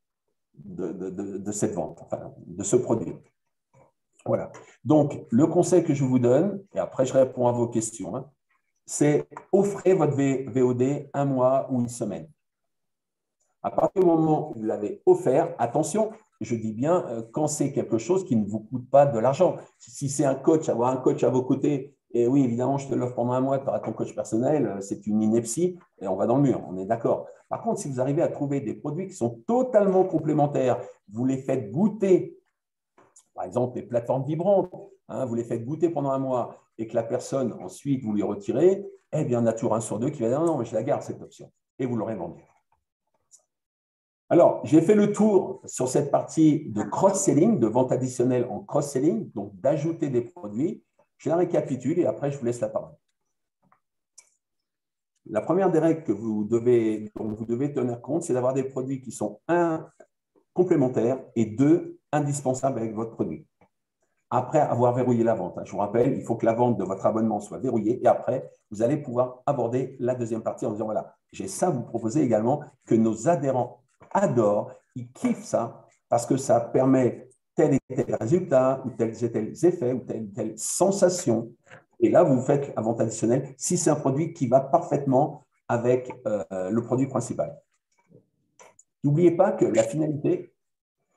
S1: de cette vente, enfin, de ce produit. Voilà. Donc, le conseil que je vous donne, et après je réponds à vos questions, hein, c'est offrez votre VOD un mois ou une semaine. À partir du moment où vous l'avez offert, attention, je dis bien quand c'est quelque chose qui ne vous coûte pas de l'argent. Si c'est un coach, avoir un coach à vos côtés, et oui, évidemment, je te l'offre pendant un mois, tu auras ton coach personnel, c'est une ineptie et on va dans le mur, on est d'accord. Par contre, si vous arrivez à trouver des produits qui sont totalement complémentaires, vous les faites goûter, par exemple les plateformes vibrantes, hein, vous les faites goûter pendant un mois et que la personne, ensuite, vous lui retirez, eh bien, il y en a toujours un sur deux qui va dire non, mais je la garde cette option et vous l'aurez vendue. Alors, j'ai fait le tour sur cette partie de cross-selling, de vente additionnelle en cross-selling, donc d'ajouter des produits. Je la récapitule et après, je vous laisse la parole. La première des règles dont vous devez tenir compte, c'est d'avoir des produits qui sont, un, complémentaires et deux, indispensables avec votre produit. Après avoir verrouillé la vente, je vous rappelle, il faut que la vente de votre abonnement soit verrouillée et après, vous allez pouvoir aborder la deuxième partie en disant, voilà, j'ai ça à vous proposer également que nos adhérents adorent, ils kiffent ça parce que ça permet tel et tel résultat ou tels et tels effets ou telle et telle sensation. Et là, vous faites la vente additionnelle si c'est un produit qui va parfaitement avec le produit principal. N'oubliez pas que la finalité,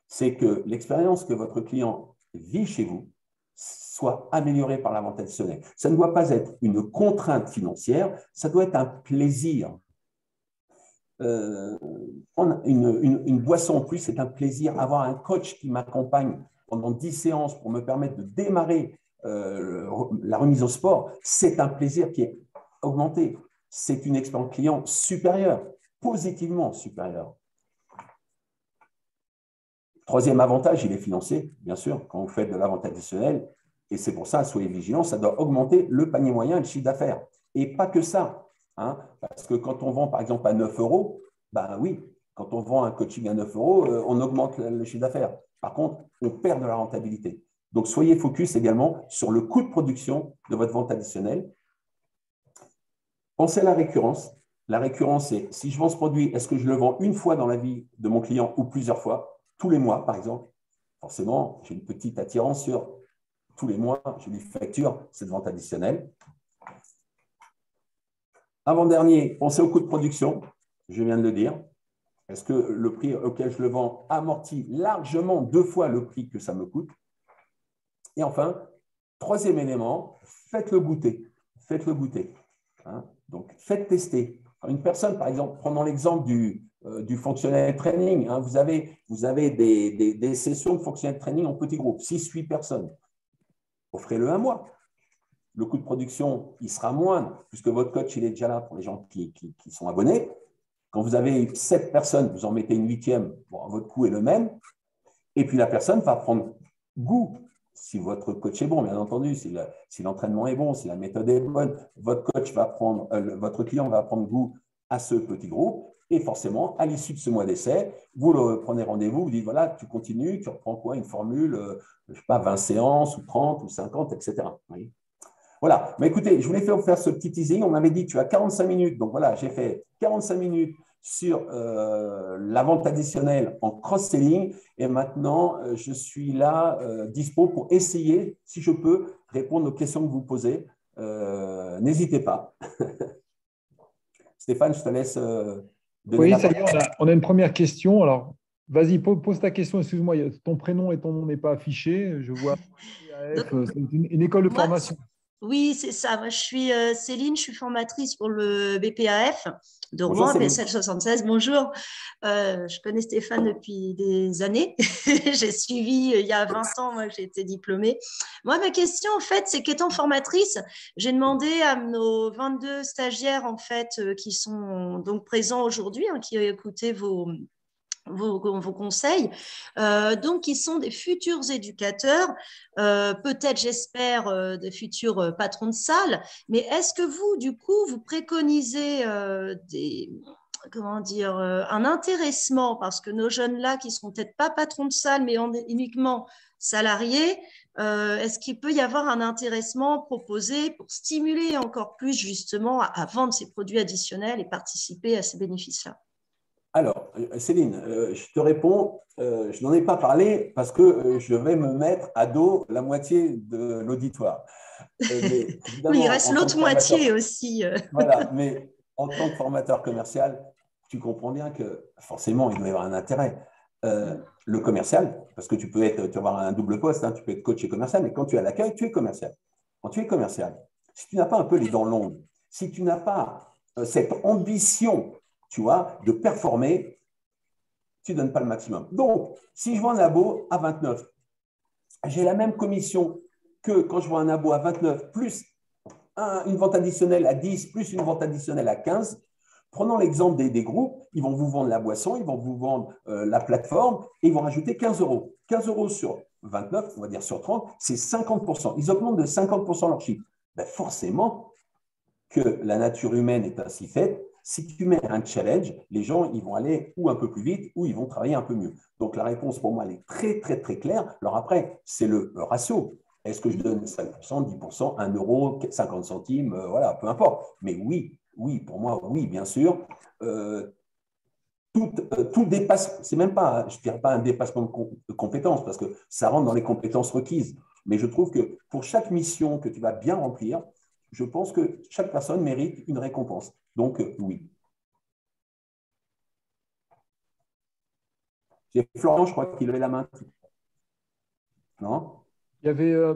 S1: c'est que l'expérience que votre client vit chez vous soit améliorée par la vente additionnelle. Ça ne doit pas être une contrainte financière, ça doit être un plaisir. Prendre une boisson en plus, c'est un plaisir. Avoir un coach qui m'accompagne pendant 10 séances pour me permettre de démarrer la remise au sport, c'est un plaisir qui est augmenté. C'est une expérience client supérieure, positivement supérieure. Troisième avantage, il est financier, bien sûr, quand vous faites de la vente additionnelle. Et c'est pour ça, soyez vigilants, ça doit augmenter le panier moyen et le chiffre d'affaires. Et pas que ça. Hein, parce que quand on vend, par exemple, à 9 euros, ben oui, quand on vend un coaching à 9 euros, on augmente le chiffre d'affaires. Par contre, on perd de la rentabilité. Donc, soyez focus également sur le coût de production de votre vente additionnelle. Pensez à la récurrence. La récurrence, c'est si je vends ce produit, est-ce que je le vends une fois dans la vie de mon client ou plusieurs fois, tous les mois, par exemple? Forcément, j'ai une petite attirance sur tous les mois, je lui facture cette vente additionnelle. Avant-dernier, pensez au coût de production, je viens de le dire. Est-ce que le prix auquel je le vends amortit largement 2 fois le prix que ça me coûte? Et enfin, troisième élément, faites-le goûter. Faites-le goûter. Hein? Donc, faites tester. Une personne, par exemple, prenons l'exemple du functional training. Hein, vous avez des sessions de functional training en petits groupes, 6-8 personnes. Offrez-le un mois. Le coût de production, il sera moindre, puisque votre coach, il est déjà là pour les gens qui sont abonnés. Quand vous avez 7 personnes, vous en mettez une 8e, bon, votre coût est le même. Et puis, la personne va prendre goût, si votre coach est bon, bien entendu, si l'entraînement est bon, si la méthode est bonne, votre client va prendre goût à ce petit groupe. Et forcément, à l'issue de ce mois d'essai, vous le prenez rendez-vous, vous dites, voilà, tu continues, tu reprends quoi? Une formule, je ne sais pas, 20 séances, ou 30, ou 50, etc. Oui. Voilà, mais écoutez, je voulais faire ce petit teasing. On m'avait dit tu as 45 minutes. Donc voilà, j'ai fait 45 minutes sur la vente additionnelle en cross-selling. Et maintenant, je suis là, dispo pour essayer, si je peux, répondre aux questions que vous posez. N'hésitez pas. Stéphane, je te laisse donner la parole.
S2: Oui, ça y est, on a une première question. Alors, vas-y, pose ta question. Excuse-moi, ton prénom et ton nom n'est pas affiché. Je vois BPAF, c'est une école de formation.
S5: Oui, c'est ça. Moi, je suis Céline, je suis formatrice pour le BPAF de Rouen, PSL 76. Bonjour. Je connais Stéphane depuis des années. J'ai suivi il y a 20 ans, moi, j'ai été diplômée. Moi, ma question, en fait, c'est qu'étant formatrice, j'ai demandé à nos 22 stagiaires, en fait, qui sont donc présents aujourd'hui, hein, qui ont écouté vos conseils, donc qui sont des futurs éducateurs, peut-être j'espère des futurs patrons de salle, mais est-ce que vous, du coup, vous préconisez un intéressement, parce que nos jeunes là qui seront peut-être pas patrons de salle, mais uniquement salariés, est-ce qu'il peut y avoir un intéressement proposé pour stimuler encore plus justement à vendre ces produits additionnels et participer à ces bénéfices-là?
S1: Alors, Céline, je te réponds, je n'en ai pas parlé parce que je vais me mettre à dos la moitié de l'auditoire.
S5: Oui, il reste l'autre moitié aussi.
S1: Voilà, mais en tant que formateur commercial, tu comprends bien que forcément, il doit y avoir un intérêt. Le commercial, parce que tu peux avoir un double poste, hein, tu peux être coach et commercial, mais quand tu es à l'accueil, tu es commercial. Quand tu es commercial, si tu n'as pas un peu les dents longues, si tu n'as pas cette ambition, tu vois, de performer, tu ne donnes pas le maximum. Donc, si je vends un abo à 29, j'ai la même commission que quand je vends un abo à 29, plus une vente additionnelle à 10, plus une vente additionnelle à 15. Prenons l'exemple des groupes, ils vont vous vendre la boisson, ils vont vous vendre la plateforme et ils vont rajouter 15 euros. 15 euros sur 29, on va dire sur 30, c'est 50%. Ils augmentent de 50% leur chiffre. Ben forcément que la nature humaine est ainsi faite. Si tu mets un challenge, les gens ils vont aller ou un peu plus vite ou ils vont travailler un peu mieux. Donc la réponse pour moi, elle est très, très, très claire. Alors après, c'est le ratio. Est-ce que je donne 5%, 10%, 1 euro, 50 centimes, voilà, peu importe. Mais oui, pour moi, oui, bien sûr. Tout dépasse, c'est même pas, je ne dirais pas un dépassement de compétences parce que ça rentre dans les compétences requises. Mais je trouve que pour chaque mission que tu vas bien remplir, je pense que chaque personne mérite une récompense. Donc, oui. J'ai Florian, je crois qu'il levait la main. Non?
S2: Il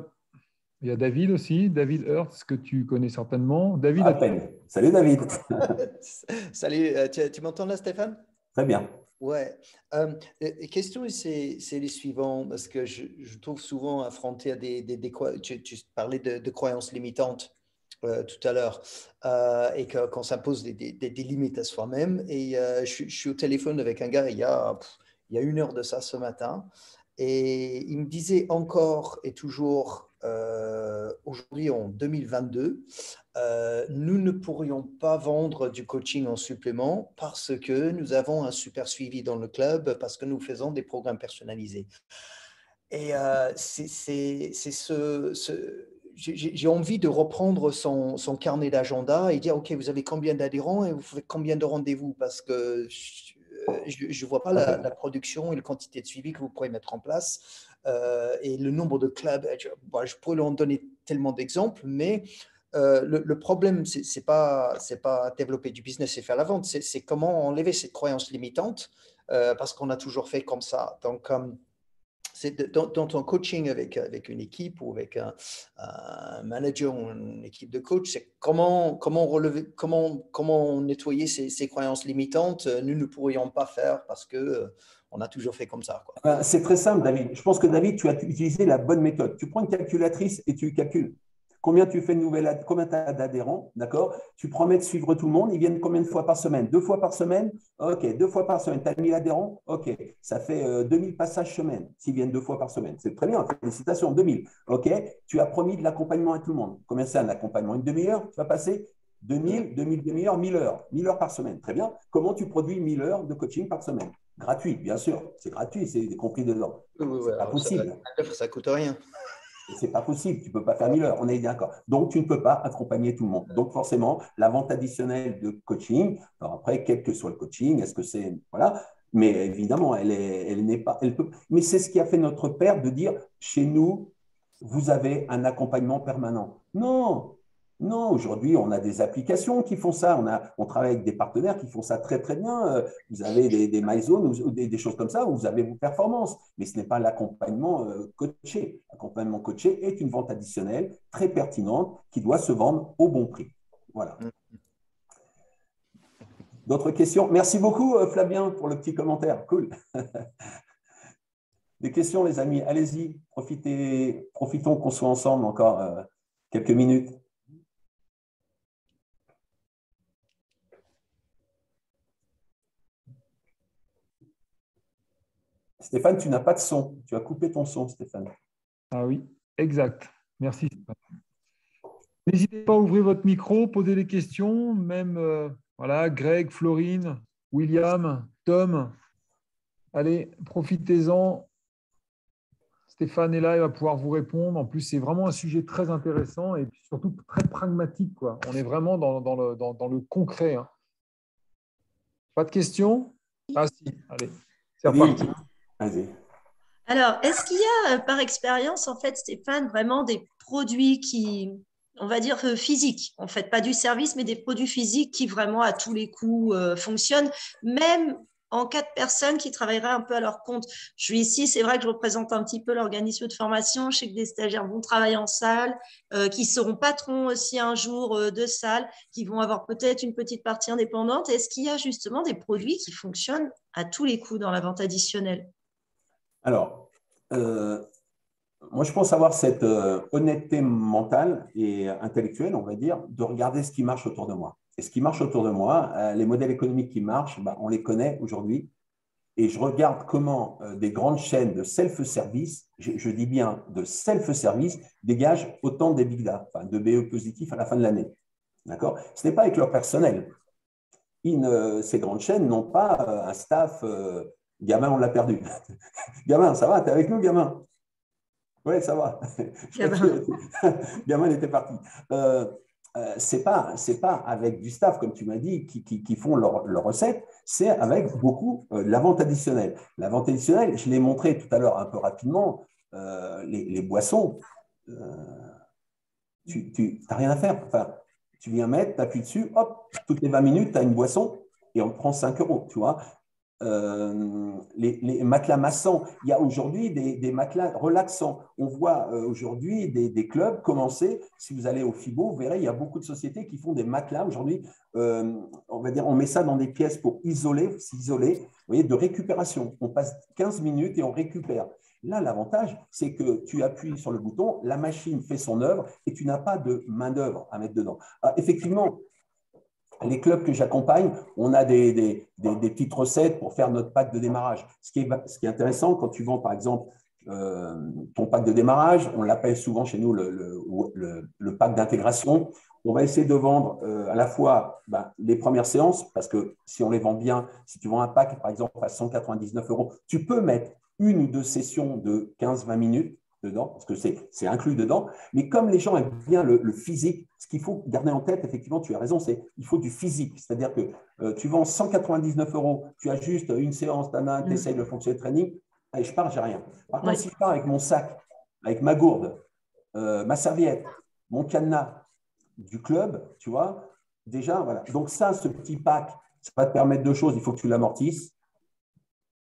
S2: y a David aussi, David Hertz, que tu connais certainement. David,
S1: à peine. Salut David.
S6: Salut, tu m'entends là, Stéphane?
S1: Très bien.
S6: Ouais. La question, c'est les suivants, parce que je trouve souvent affronté à tu parlais de croyances limitantes tout à l'heure, et quand ça pose des limites à soi-même. Et je suis au téléphone avec un gars il y a 1 heure de ça ce matin, et il me disait encore et toujours, aujourd'hui en 2022, nous ne pourrions pas vendre du coaching en supplément parce que nous avons un super suivi dans le club, parce que nous faisons des programmes personnalisés. Et j'ai envie de reprendre son carnet d'agenda et dire, OK, vous avez combien d'adhérents et vous faites combien de rendez-vous? Parce que je ne vois pas la production et la quantité de suivi que vous pourrez mettre en place, et le nombre de clubs. Je pourrais en donner tellement d'exemples, mais le problème, ce n'est pas développer du business et faire la vente, c'est comment enlever cette croyance limitante, parce qu'on a toujours fait comme ça. Donc, c'est dans ton coaching avec une équipe ou avec un manager ou une équipe de coach, c'est comment nettoyer ces croyances limitantes. Nous ne pourrions pas faire parce que on a toujours fait comme ça, quoi.
S1: C'est très simple, David. Je pense que David, tu as utilisé la bonne méthode. Tu prends une calculatrice et tu calcules. Combien tu fais combien tu as d'adhérents, d'accord? Tu promets de suivre tout le monde. Ils viennent combien de fois par semaine? 2 fois par semaine? OK, 2 fois par semaine. Tu as 1000 adhérents? OK, ça fait 2000 passages semaine s'ils viennent 2 fois par semaine. C'est très bien, félicitations, 2000. OK, tu as promis de l'accompagnement à tout le monde. Combien c'est un accompagnement? Une demi-heure? Tu vas passer 2000, 2000 demi-heures, 1000 heures. 1000 heures par semaine. Très bien. Comment tu produis 1000 heures de coaching par semaine? Gratuit, bien sûr. C'est gratuit, c'est compris dedans. C'est pas possible.
S6: Ça ne coûte rien.
S1: C'est pas possible, tu ne peux pas faire 1000 heures, on est d'accord. Donc, tu ne peux pas accompagner tout le monde. Donc, forcément, la vente additionnelle de coaching, alors après, quel que soit le coaching, est-ce que c'est… Voilà, mais évidemment, elle n'est pas… Elle peut, mais c'est ce qui a fait notre père de dire, chez nous, vous avez un accompagnement permanent. Non, non, aujourd'hui, on a des applications qui font ça. On travaille avec des partenaires qui font ça très, très bien. Vous avez des MyZone ou des choses comme ça où vous avez vos performances. Mais ce n'est pas l'accompagnement coaché. L'accompagnement coaché est une vente additionnelle très pertinente qui doit se vendre au bon prix. Voilà. D'autres questions? Merci beaucoup, Flavien, pour le petit commentaire. Cool. Des questions, les amis? Allez-y, profitons qu'on soit ensemble encore quelques minutes. Stéphane, tu n'as pas de son. Tu as coupé ton son, Stéphane.
S2: Ah oui, exact. Merci, Stéphane. N'hésitez pas à ouvrir votre micro, poser des questions, même voilà, Greg, Florine, William, Tom. Allez, profitez-en. Stéphane est là, il va pouvoir vous répondre. En plus, c'est vraiment un sujet très intéressant et surtout très pragmatique, quoi. On est vraiment dans le concret, hein. Pas de questions? Ah si, allez, c'est reparti.
S1: Vas-y.
S5: Alors, est-ce qu'il y a, par expérience, en fait, Stéphane, vraiment des produits qui, on va dire, physiques, en fait, pas du service, mais des produits physiques qui vraiment, à tous les coups, fonctionnent, même en cas de personnes qui travailleraient un peu à leur compte. Je suis ici, c'est vrai que je représente un petit peu l'organisme de formation. Je sais que des stagiaires vont travailler en salle, qui seront patrons aussi un jour de salle, qui vont avoir peut-être une petite partie indépendante. Est-ce qu'il y a justement des produits qui fonctionnent à tous les coups dans la vente additionnelle?
S1: Alors, moi, je pense avoir cette honnêteté mentale et intellectuelle, on va dire, de regarder ce qui marche autour de moi. Et ce qui marche autour de moi, les modèles économiques qui marchent, on les connaît aujourd'hui. Et je regarde comment des grandes chaînes de self-service, je dis bien de self-service, dégagent autant de d'EBITDA, enfin de BE positifs à la fin de l'année. D'accord? Ce n'est pas avec leur personnel. Ces grandes chaînes n'ont pas un staff. Gamin, on l'a perdu. Gamin, ça va? T'es avec nous, gamin? Oui, ça va. Gamin, il était parti. C'est pas avec du staff, comme tu m'as dit, qui font leur recette, c'est avec beaucoup la vente additionnelle. La vente additionnelle, je l'ai montré tout à l'heure un peu rapidement, les boissons, tu n'as rien à faire. Enfin, tu viens mettre, tu appuies dessus, hop, toutes les 20 minutes, tu as une boisson et on te prend 5 euros, tu vois. Les matelas massants, il y a aujourd'hui des matelas relaxants. On voit aujourd'hui des clubs commencer. Si vous allez au FIBO, vous verrez, il y a beaucoup de sociétés qui font des matelas aujourd'hui. On va dire, on met ça dans des pièces pour s'isoler, vous voyez, de récupération. On passe 15 minutes et on récupère. Là, l'avantage, c'est que tu appuies sur le bouton, la machine fait son œuvre et tu n'as pas de main-d'œuvre à mettre dedans. Alors, effectivement, les clubs que j'accompagne, on a des petites recettes pour faire notre pack de démarrage. Ce qui est intéressant, quand tu vends, par exemple, ton pack de démarrage, on l'appelle souvent chez nous le pack d'intégration. On va essayer de vendre à la fois les premières séances, parce que si on les vend bien, si tu vends un pack, par exemple, à 199 €, tu peux mettre une ou deux sessions de 15-20 minutes dedans, parce que c'est inclus dedans. Mais comme les gens aiment bien le physique, ce qu'il faut garder en tête, effectivement, tu as raison, c'est qu'il faut du physique. C'est-à-dire que tu vends 199 €, tu as juste une séance, tu essayes le fonctionner training, allez, je pars, j'ai rien. Par contre, si je pars avec mon sac, avec ma gourde, ma serviette, mon cadenas du club, tu vois, déjà, voilà. Donc ça, ce petit pack, ça va te permettre deux choses. Il faut que tu l'amortisses.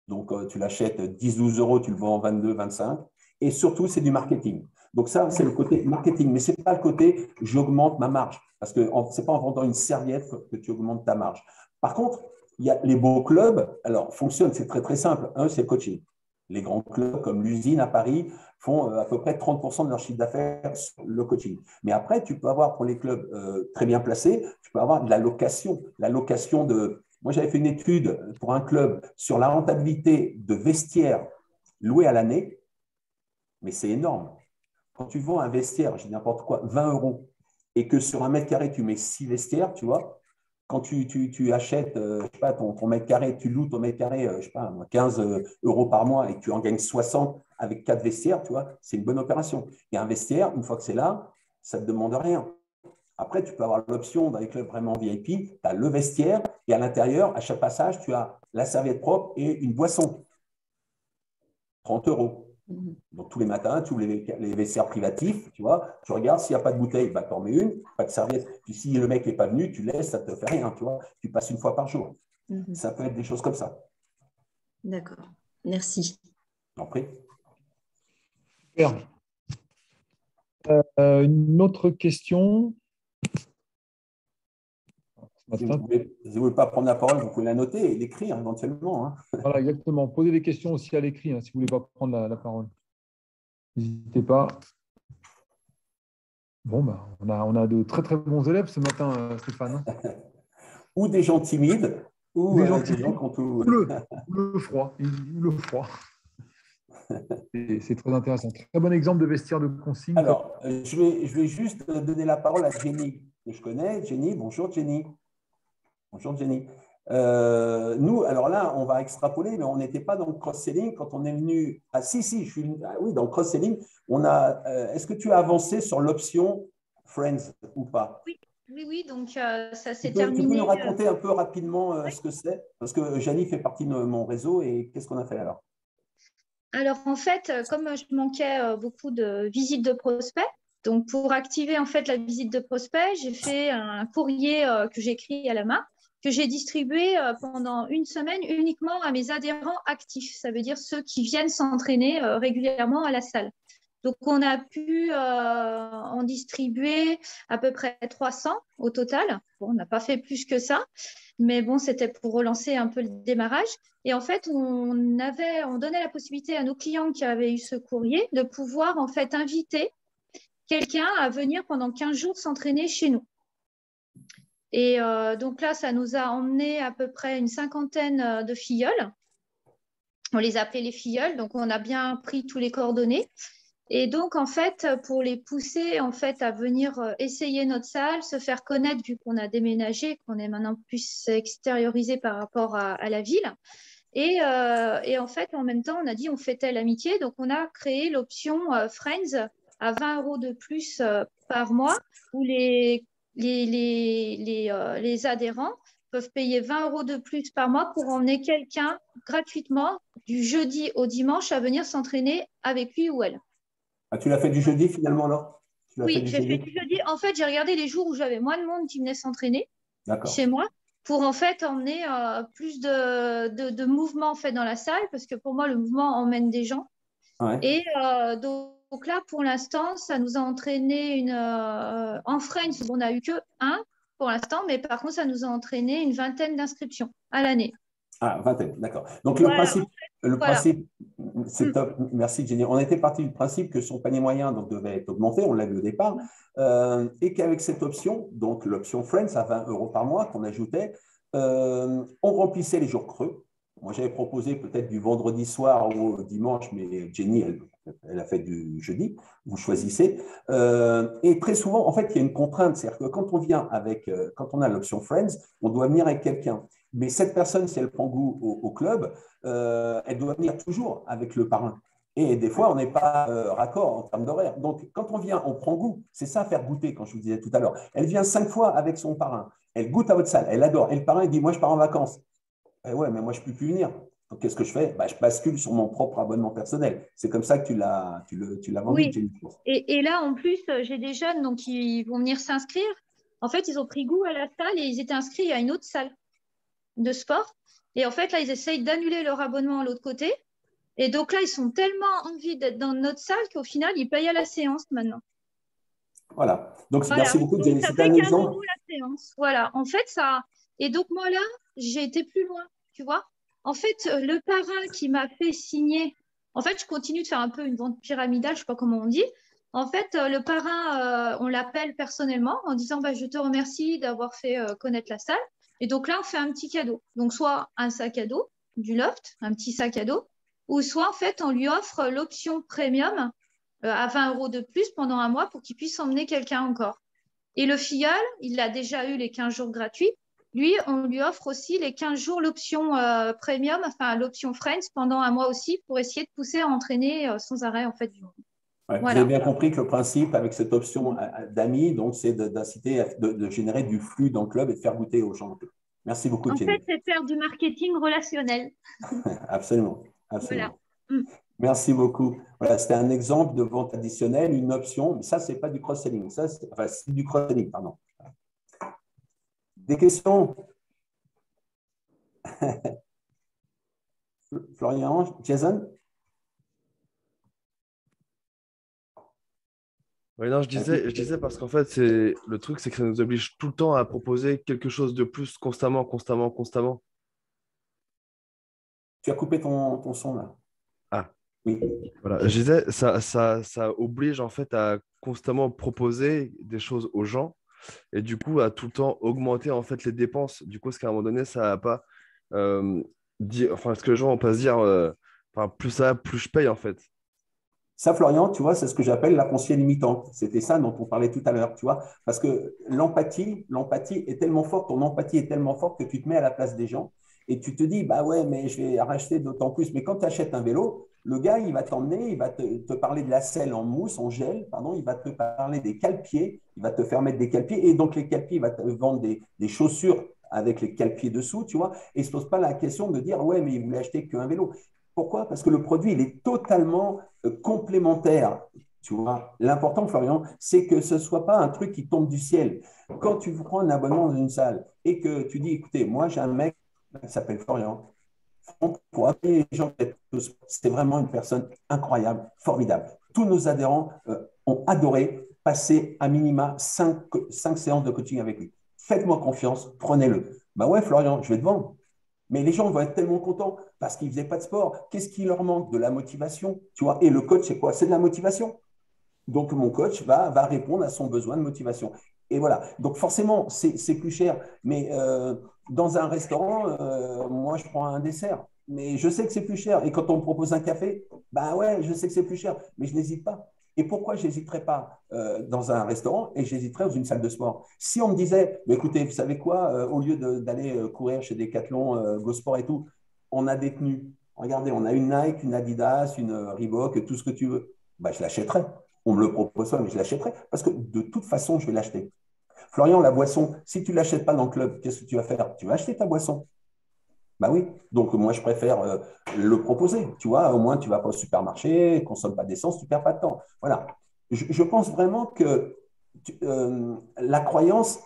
S1: Donc, tu l'achètes 10-12 €, tu le vends 22-25. Et surtout, c'est du marketing. Donc ça, c'est le côté marketing. Mais ce n'est pas le côté « j'augmente ma marge ». Parce que ce n'est pas en vendant une serviette que tu augmentes ta marge. Par contre, il y a les beaux clubs. Alors, fonctionne, c'est très, très simple. Un, c'est le coaching. Les grands clubs comme l'Usine à Paris font à peu près 30% de leur chiffre d'affaires sur le coaching. Mais après, tu peux avoir pour les clubs très bien placés, tu peux avoir de la location. La location de… Moi, j'avais fait une étude pour un club sur la rentabilité de vestiaires loués à l'année. Mais c'est énorme. Quand tu vends un vestiaire, je dis n'importe quoi, 20 € et que sur 1 m², tu mets 6 vestiaires, tu vois, quand tu achètes, je sais pas, ton mètre carré, tu loues ton mètre carré, je sais pas, 15 € par mois et que tu en gagnes 60 avec 4 vestiaires, tu vois, c'est une bonne opération. Et un vestiaire, une fois que c'est là, ça ne te demande rien. Après, tu peux avoir l'option dans les clubs vraiment VIP, tu as le vestiaire et à l'intérieur, à chaque passage, tu as la serviette propre et une boisson. 30 €. Donc, tous les matins, tu ouvres les vestiaires privatifs, tu vois, tu regardes, s'il n'y a pas de bouteille, tu en mets une, pas de serviette. Puis si le mec n'est pas venu, tu laisses, ça ne te fait rien, tu vois. Tu passes une fois par jour. Ça peut être des choses comme ça.
S5: D'accord. Merci.
S1: J'en prie.
S2: Super. Une autre question.
S1: Si vous ne voulez pas prendre la parole, vous pouvez la noter et l'écrire éventuellement. Hein.
S2: Voilà, exactement. Posez des questions aussi à l'écrit si vous ne voulez pas prendre la parole. N'hésitez pas. Bon, on a de très, très bons élèves ce matin, Stéphane.
S1: Ou des gens timides, ou des gens qui ont tout…
S2: le froid. Le froid. C'est très intéressant. Très bon exemple de vestiaire de consigne.
S1: Alors, je vais juste donner la parole à Jenny, que je connais. Jenny, bonjour Jenny. Bonjour Jenny. Nous, alors là, on va extrapoler, mais on n'était pas dans le cross-selling quand on est venu. Ah si, je suis oui, dans le cross-selling. Est-ce que tu as avancé sur l'option Friends ou pas?
S7: Oui, oui, donc ça s'est
S1: Tu peux
S7: terminé.
S1: nous raconter un peu rapidement ce que c'est? Parce que Janie fait partie de mon réseau et qu'est-ce qu'on a fait alors?
S7: Alors, en fait, comme je manquais beaucoup de visites de prospects, donc pour activer en fait la visite de prospect, j'ai fait un courrier que j'ai écrit à la main, que j'ai distribué pendant une semaine uniquement à mes adhérents actifs. Ça veut dire ceux qui viennent s'entraîner régulièrement à la salle. Donc, on a pu en distribuer à peu près 300 au total. Bon, on n'a pas fait plus que ça, mais bon, c'était pour relancer un peu le démarrage. Et en fait, on donnait la possibilité à nos clients qui avaient eu ce courrier de pouvoir en fait inviter quelqu'un à venir pendant 15 jours s'entraîner chez nous. Et donc là, ça nous a emmené à peu près une cinquantaine de filleuls. On les appelait les filleuls, donc on a bien pris tous les coordonnées. Et donc, en fait, pour les pousser en fait, à venir essayer notre salle, se faire connaître, vu qu'on a déménagé, qu'on est maintenant plus extériorisé par rapport à la ville. Et en fait, en même temps, on a dit on fêtait l'amitié. Donc, on a créé l'option Friends à 20 € de plus par mois, où les adhérents peuvent payer 20 € de plus par mois pour emmener quelqu'un gratuitement du jeudi au dimanche à venir s'entraîner avec lui ou elle.
S1: Ah, tu l'as fait du jeudi finalement alors?
S7: Oui, j'ai fait du jeudi. En fait, j'ai regardé les jours où j'avais moins de monde qui venait s'entraîner chez moi pour en fait emmener plus de mouvement en fait, dans la salle parce que pour moi, le mouvement emmène des gens.
S1: Ouais.
S7: Et donc là, pour l'instant, ça nous a entraîné en Friends, on n'a eu que un pour l'instant, mais par contre, ça nous a entraîné une vingtaine d'inscriptions à l'année.
S1: Ah, vingtaine, d'accord. Donc,
S7: voilà,
S1: le principe, c'est top. Merci, Jenny. On était parti du principe que son panier moyen donc, devait être augmenté, on l'a vu au départ, et qu'avec cette option, donc l'option Friends à 20 € par mois qu'on ajoutait, on remplissait les jours creux. Moi, j'avais proposé peut-être du vendredi soir au dimanche, mais Jenny, elle a fait du jeudi. Vous choisissez. Et très souvent, en fait, il y a une contrainte. C'est-à-dire que quand on a l'option Friends, on doit venir avec quelqu'un. Mais cette personne, si elle prend goût au club, elle doit venir toujours avec le parrain. Et des fois, on n'est pas raccord en termes d'horaire. Donc, quand on vient, on prend goût. C'est ça, faire goûter, quand je vous disais tout à l'heure. Elle vient 5 fois avec son parrain. Elle goûte à votre salle. Elle adore. Et le parrain, il dit, moi, je pars en vacances. Eh ouais, mais moi, je ne peux plus venir. Donc, qu'est-ce que je fais? Je bascule sur mon propre abonnement personnel. C'est comme ça que tu l'as vendu.
S7: Oui. Et là, en plus, j'ai des jeunes donc, qui vont venir s'inscrire. En fait, ils ont pris goût à la salle et ils étaient inscrits à une autre salle de sport. Et en fait, là, ils essayent d'annuler leur abonnement à l'autre côté. Et donc là, ils sont tellement envie d'être dans notre salle qu'au final, ils payent à la séance maintenant.
S1: Voilà. Donc, merci beaucoup, Jenny.
S7: Ça fait 15 € la séance. Voilà. En fait, ça… Et donc, moi, là, j'ai été plus loin, tu vois. En fait, le parrain qui m'a fait signer… En fait, je continue de faire un peu une vente pyramidale, je ne sais pas comment on dit. En fait, le parrain, on l'appelle personnellement en disant je te remercie d'avoir fait connaître la salle. Et donc là, on fait un petit cadeau. Donc, soit un sac à dos du loft, un petit sac à dos, ou soit, en fait, on lui offre l'option premium à 20 € de plus pendant un mois pour qu'il puisse emmener quelqu'un encore. Et le filleul, il a déjà eu les 15 jours gratuits. Lui, on lui offre aussi les 15 jours l'option premium, enfin l'option Friends pendant un mois aussi pour essayer de pousser à entraîner sans arrêt, en fait, du monde.
S1: Ouais, voilà. Vous avez bien compris que le principe avec cette option d'amis, donc, c'est d'inciter, de générer du flux dans le club et de faire goûter aux gens. Merci beaucoup, Jenny.
S7: En fait, c'est faire du marketing relationnel.
S1: Absolument. Absolument.
S7: Voilà.
S1: Merci beaucoup. Voilà, c'était un exemple de vente additionnelle, une option. Mais ça, ce n'est pas du cross-selling. C'est du cross-selling, pardon. Des questions? Florian, Jason?
S8: Oui, non, je disais parce qu'en fait, le truc, c'est que ça nous oblige tout le temps à proposer quelque chose de plus constamment.
S1: Tu as coupé ton son là.
S8: Ah.
S1: Oui.
S8: Voilà. Je disais, ça oblige en fait à constamment proposer des choses aux gens et du coup à tout le temps augmenter en fait les dépenses. Du coup, ce qu'à un moment donné, ça va pas dire, enfin, ce que les gens vont pas se dire, plus ça va, plus je paye en fait.
S1: Ça, Florian, tu vois, c'est ce que j'appelle la pensée limitante. C'était ça dont on parlait tout à l'heure, tu vois, parce que l'empathie est tellement forte, ton empathie est tellement forte que tu te mets à la place des gens et tu te dis, bah ouais, mais je vais racheter d'autant plus. Mais quand tu achètes un vélo, Le gars, il va t'emmener, il va te parler de la selle en mousse, en gel, pardon, il va te parler des cale-pieds, il va te faire mettre des cale-pieds. Et donc, les cale-pieds, il va te vendre des chaussures avec les cale-pieds dessous, tu vois. Et il ne se pose pas la question de dire, ouais, mais il voulait acheter qu'un vélo. Pourquoi? Parce que le produit, il est totalement complémentaire. Tu vois, l'important, Florian, c'est que ce ne soit pas un truc qui tombe du ciel. Quand tu prends un abonnement dans une salle et que tu dis, écoutez, moi, j'ai un mec qui s'appelle Florian, pour appeler les gens, c'est vraiment une personne incroyable, formidable. Tous nos adhérents ont adoré passer à minima 5 séances de coaching avec lui. Faites-moi confiance, prenez-le. Ben ouais, Florian, je vais te vendre. Mais les gens vont être tellement contents parce qu'ils ne faisaient pas de sport. Qu'est-ce qui leur manque? De la motivation, tu vois. Et le coach, c'est quoi? C'est de la motivation. Donc, mon coach va répondre à son besoin de motivation. Et voilà. Donc, forcément, c'est plus cher. Mais dans un restaurant, moi, je prends un dessert. Mais je sais que c'est plus cher. Et quand on me propose un café, ben ouais, je sais que c'est plus cher. Mais je n'hésite pas. Et pourquoi je n'hésiterais pas dans un restaurant et j'hésiterais dans une salle de sport? Si on me disait, mais écoutez, vous savez quoi, au lieu d'aller courir chez Decathlon, Go Sport et tout, on a des tenues. Regardez, on a une Nike, une Adidas, une Reebok, tout ce que tu veux. Ben, je l'achèterais. On me le propose pas, mais je l'achèterai parce que de toute façon, je vais l'acheter. Florian, la boisson, si tu ne l'achètes pas dans le club, qu'est-ce que tu vas faire? Tu vas acheter ta boisson. Bah oui, donc moi je préfère le proposer. Tu vois, au moins tu ne vas pas au supermarché, ne consomme pas d'essence, tu ne perds pas de temps. Voilà. Je pense vraiment que la croyance,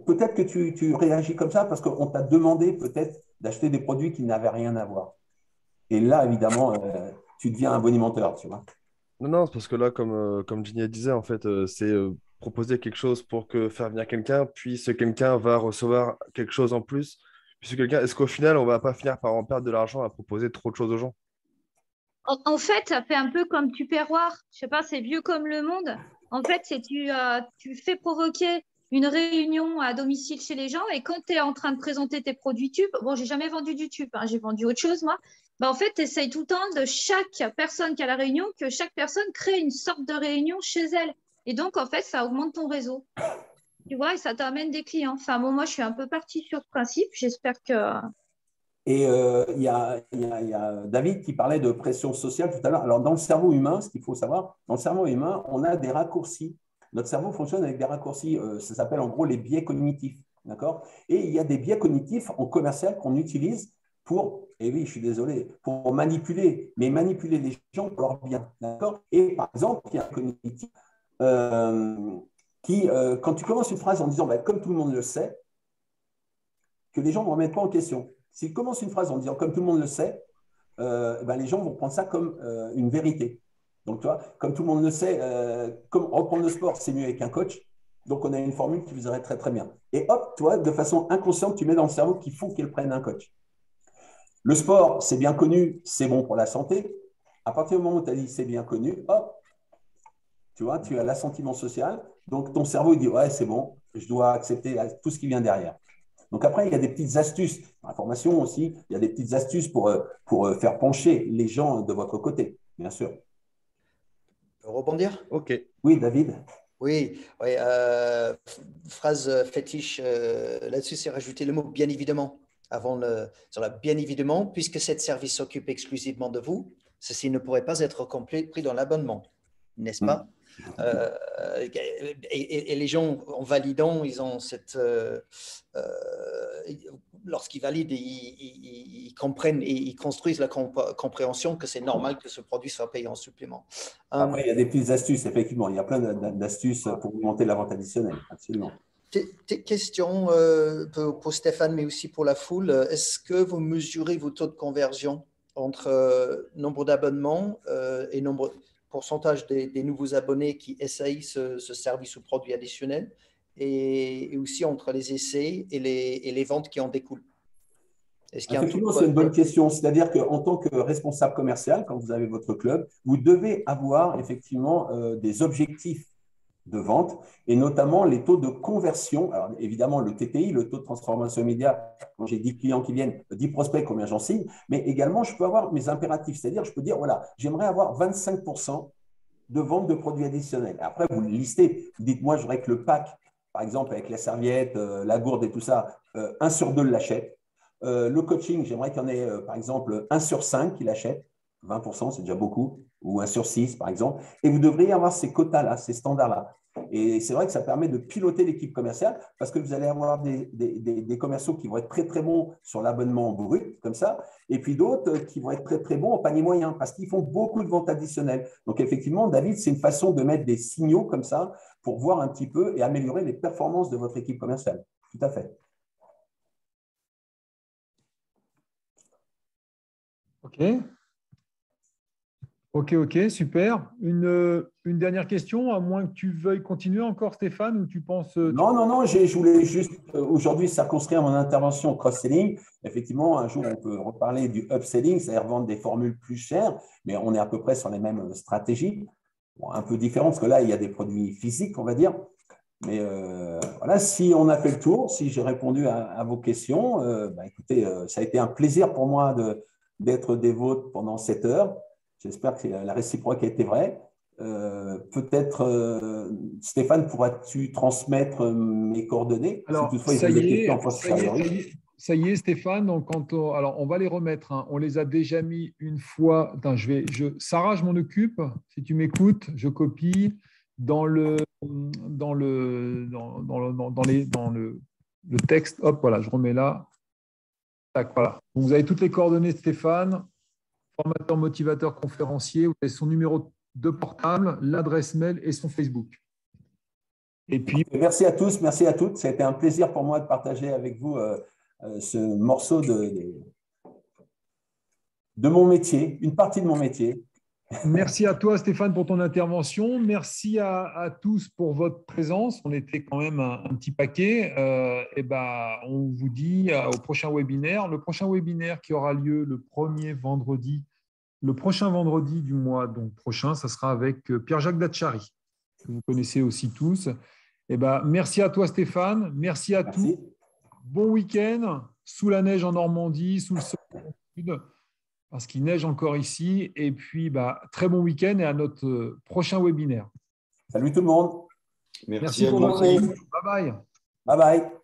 S1: peut-être que tu réagis comme ça parce qu'on t'a demandé peut-être d'acheter des produits qui n'avaient rien à voir. Et là, évidemment, tu deviens un bonimenteur, tu vois.
S8: Non, non, c'est parce que là, comme Ginny disait, en fait, c'est proposer quelque chose pour faire venir quelqu'un, puis ce quelqu'un va recevoir quelque chose en plus. Puis ce quelqu'un, est-ce qu'au final, on va pas finir par en perdre de l'argent à proposer trop de choses aux gens?
S7: En fait, ça fait un peu comme Tupperware. Je sais pas, c'est vieux comme le monde. En fait, c'est tu fais provoquer une réunion à domicile chez les gens et quand tu es en train de présenter tes produits tubes, bon, j'ai jamais vendu du tube, hein, j'ai vendu autre chose, moi. Bah, en fait, tu essayes tout le temps de chaque personne qui a la réunion, que chaque personne crée une sorte de réunion chez elle. Et donc, en fait, ça augmente ton réseau. Tu vois, et ça t'amène des clients. Enfin, bon, moi, je suis un peu partie sur ce principe. J'espère que…
S1: Et il y a David qui parlait de pression sociale tout à l'heure. Alors, dans le cerveau humain, ce qu'il faut savoir, dans le cerveau humain, on a des raccourcis. Notre cerveau fonctionne avec des raccourcis. Ça s'appelle en gros les biais cognitifs. D'accord? Et il y a des biais cognitifs en commercial qu'on utilise pour, et oui, je suis désolé, pour manipuler, mais manipuler les gens pour leur bien. D'accord? Et par exemple, il y a un cognitif qui, quand tu commences une phrase en disant, bah, comme tout le monde le sait, que les gens ne remettent pas en question. S'ils commencent une phrase en disant comme tout le monde le sait, ben les gens vont prendre ça comme une vérité. Donc, tu vois, comme tout le monde le sait, comme reprendre le sport, c'est mieux avec un coach. Donc, on a une formule qui vous irait très, très bien. Et hop, tu vois, de façon inconsciente, tu mets dans le cerveau qu'il faut qu'il prenne un coach. Le sport, c'est bien connu, c'est bon pour la santé. À partir du moment où tu as dit c'est bien connu, hop, tu vois, tu as l'assentiment social. Donc, ton cerveau il dit ouais, c'est bon, je dois accepter tout ce qui vient derrière. Donc après, il y a des petites astuces. Dans la formation aussi, il y a des petites astuces pour faire pencher les gens de votre côté, bien sûr.
S6: Rebondir?
S8: Ok.
S1: Oui, David?
S6: Oui, oui phrase fétiche là-dessus, c'est rajouter le mot bien évidemment. Sur la bien évidemment, puisque cette service s'occupe exclusivement de vous, ceci ne pourrait pas être compris dans l'abonnement, n'est-ce pas? Et les gens, en validant, ils ont cette… lorsqu'ils valident, ils comprennent et ils construisent la compréhension que c'est normal que ce produit soit payé en supplément.
S1: Après, il y a des petites astuces, effectivement. Il y a plein d'astuces pour augmenter la vente additionnelle, absolument.
S6: Question pour Stéphane, mais aussi pour la foule. Est-ce que vous mesurez vos taux de conversion entre nombre d'abonnements et pourcentage des nouveaux abonnés qui essayent ce service ou produit additionnel et aussi entre les essais et les ventes qui en découlent?
S1: Effectivement, c'est une bonne question. C'est-à-dire qu'en tant que responsable commercial, quand vous avez votre club, vous devez avoir effectivement des objectifs de vente et notamment les taux de conversion. Alors évidemment, le TTI, le taux de transformation immédiate, quand j'ai 10 clients qui viennent, 10 prospects, combien j'en signe, mais également, je peux avoir mes impératifs. C'est-à-dire, je peux dire, voilà, j'aimerais avoir 25% de vente de produits additionnels. Après, vous le listez. Vous dites, moi, je voudrais que le pack, par exemple, avec la serviette, la gourde et tout ça, 1 sur 2 l'achète. Le coaching, j'aimerais qu'il y en ait, par exemple, 1 sur 5 qui l'achète. 20%, c'est déjà beaucoup, ou 1 sur 6, par exemple. Et vous devriez avoir ces quotas-là, ces standards-là. Et c'est vrai que ça permet de piloter l'équipe commerciale parce que vous allez avoir des commerciaux qui vont être très, très bons sur l'abonnement brut, comme ça, et puis d'autres qui vont être très, très bons en panier moyen parce qu'ils font beaucoup de ventes additionnelles. Donc, effectivement, David, c'est une façon de mettre des signaux comme ça pour voir un petit peu et améliorer les performances de votre équipe commerciale. Tout à fait.
S2: Ok, super. Une dernière question, à moins que tu veuilles continuer encore, Stéphane, ou tu penses…
S1: Non, je voulais juste aujourd'hui circonscrire mon intervention au cross-selling. Effectivement, un jour, on peut reparler du upselling, c'est-à-dire vendre des formules plus chères, mais on est à peu près sur les mêmes stratégies. Bon, un peu différentes, parce que là, il y a des produits physiques, on va dire. Mais voilà, si on a fait le tour, si j'ai répondu à vos questions, écoutez, ça a été un plaisir pour moi d'être des vôtres pendant 7 heures. J'espère que la réciproque a été vraie. Peut-être, Stéphane, pourras-tu transmettre mes coordonnées?
S2: Alors,
S1: si toutefois, il y a des questions en
S2: ça y est, Stéphane. Donc, alors, on va les remettre. Hein. On les a déjà mis une fois. Attends, Sarah, je m'en occupe. Si tu m'écoutes, je copie dans le texte. Hop, voilà, je remets là. Tac, voilà. Donc, vous avez toutes les coordonnées de Stéphane. Formateur, motivateur, conférencier, vous avez son numéro de portable, l'adresse mail et son Facebook.
S1: Et puis, merci à tous, merci à toutes. Ça a été un plaisir pour moi de partager avec vous ce morceau de mon métier, une partie de mon métier.
S2: Merci à toi, Stéphane, pour ton intervention. Merci à tous pour votre présence. On était quand même un petit paquet. On vous dit au prochain webinaire. Le prochain webinaire qui aura lieu le prochain vendredi du mois prochain, ça sera avec Pierre-Jacques Datchary, que vous connaissez aussi tous. Merci à toi, Stéphane. Merci à tous. Bon week-end sous la neige en Normandie, sous le soleil, parce qu'il neige encore ici. Et puis, très bon week-end et à notre prochain webinaire.
S1: Salut tout le monde.
S2: Merci pour votre. Bye bye.
S1: Bye bye.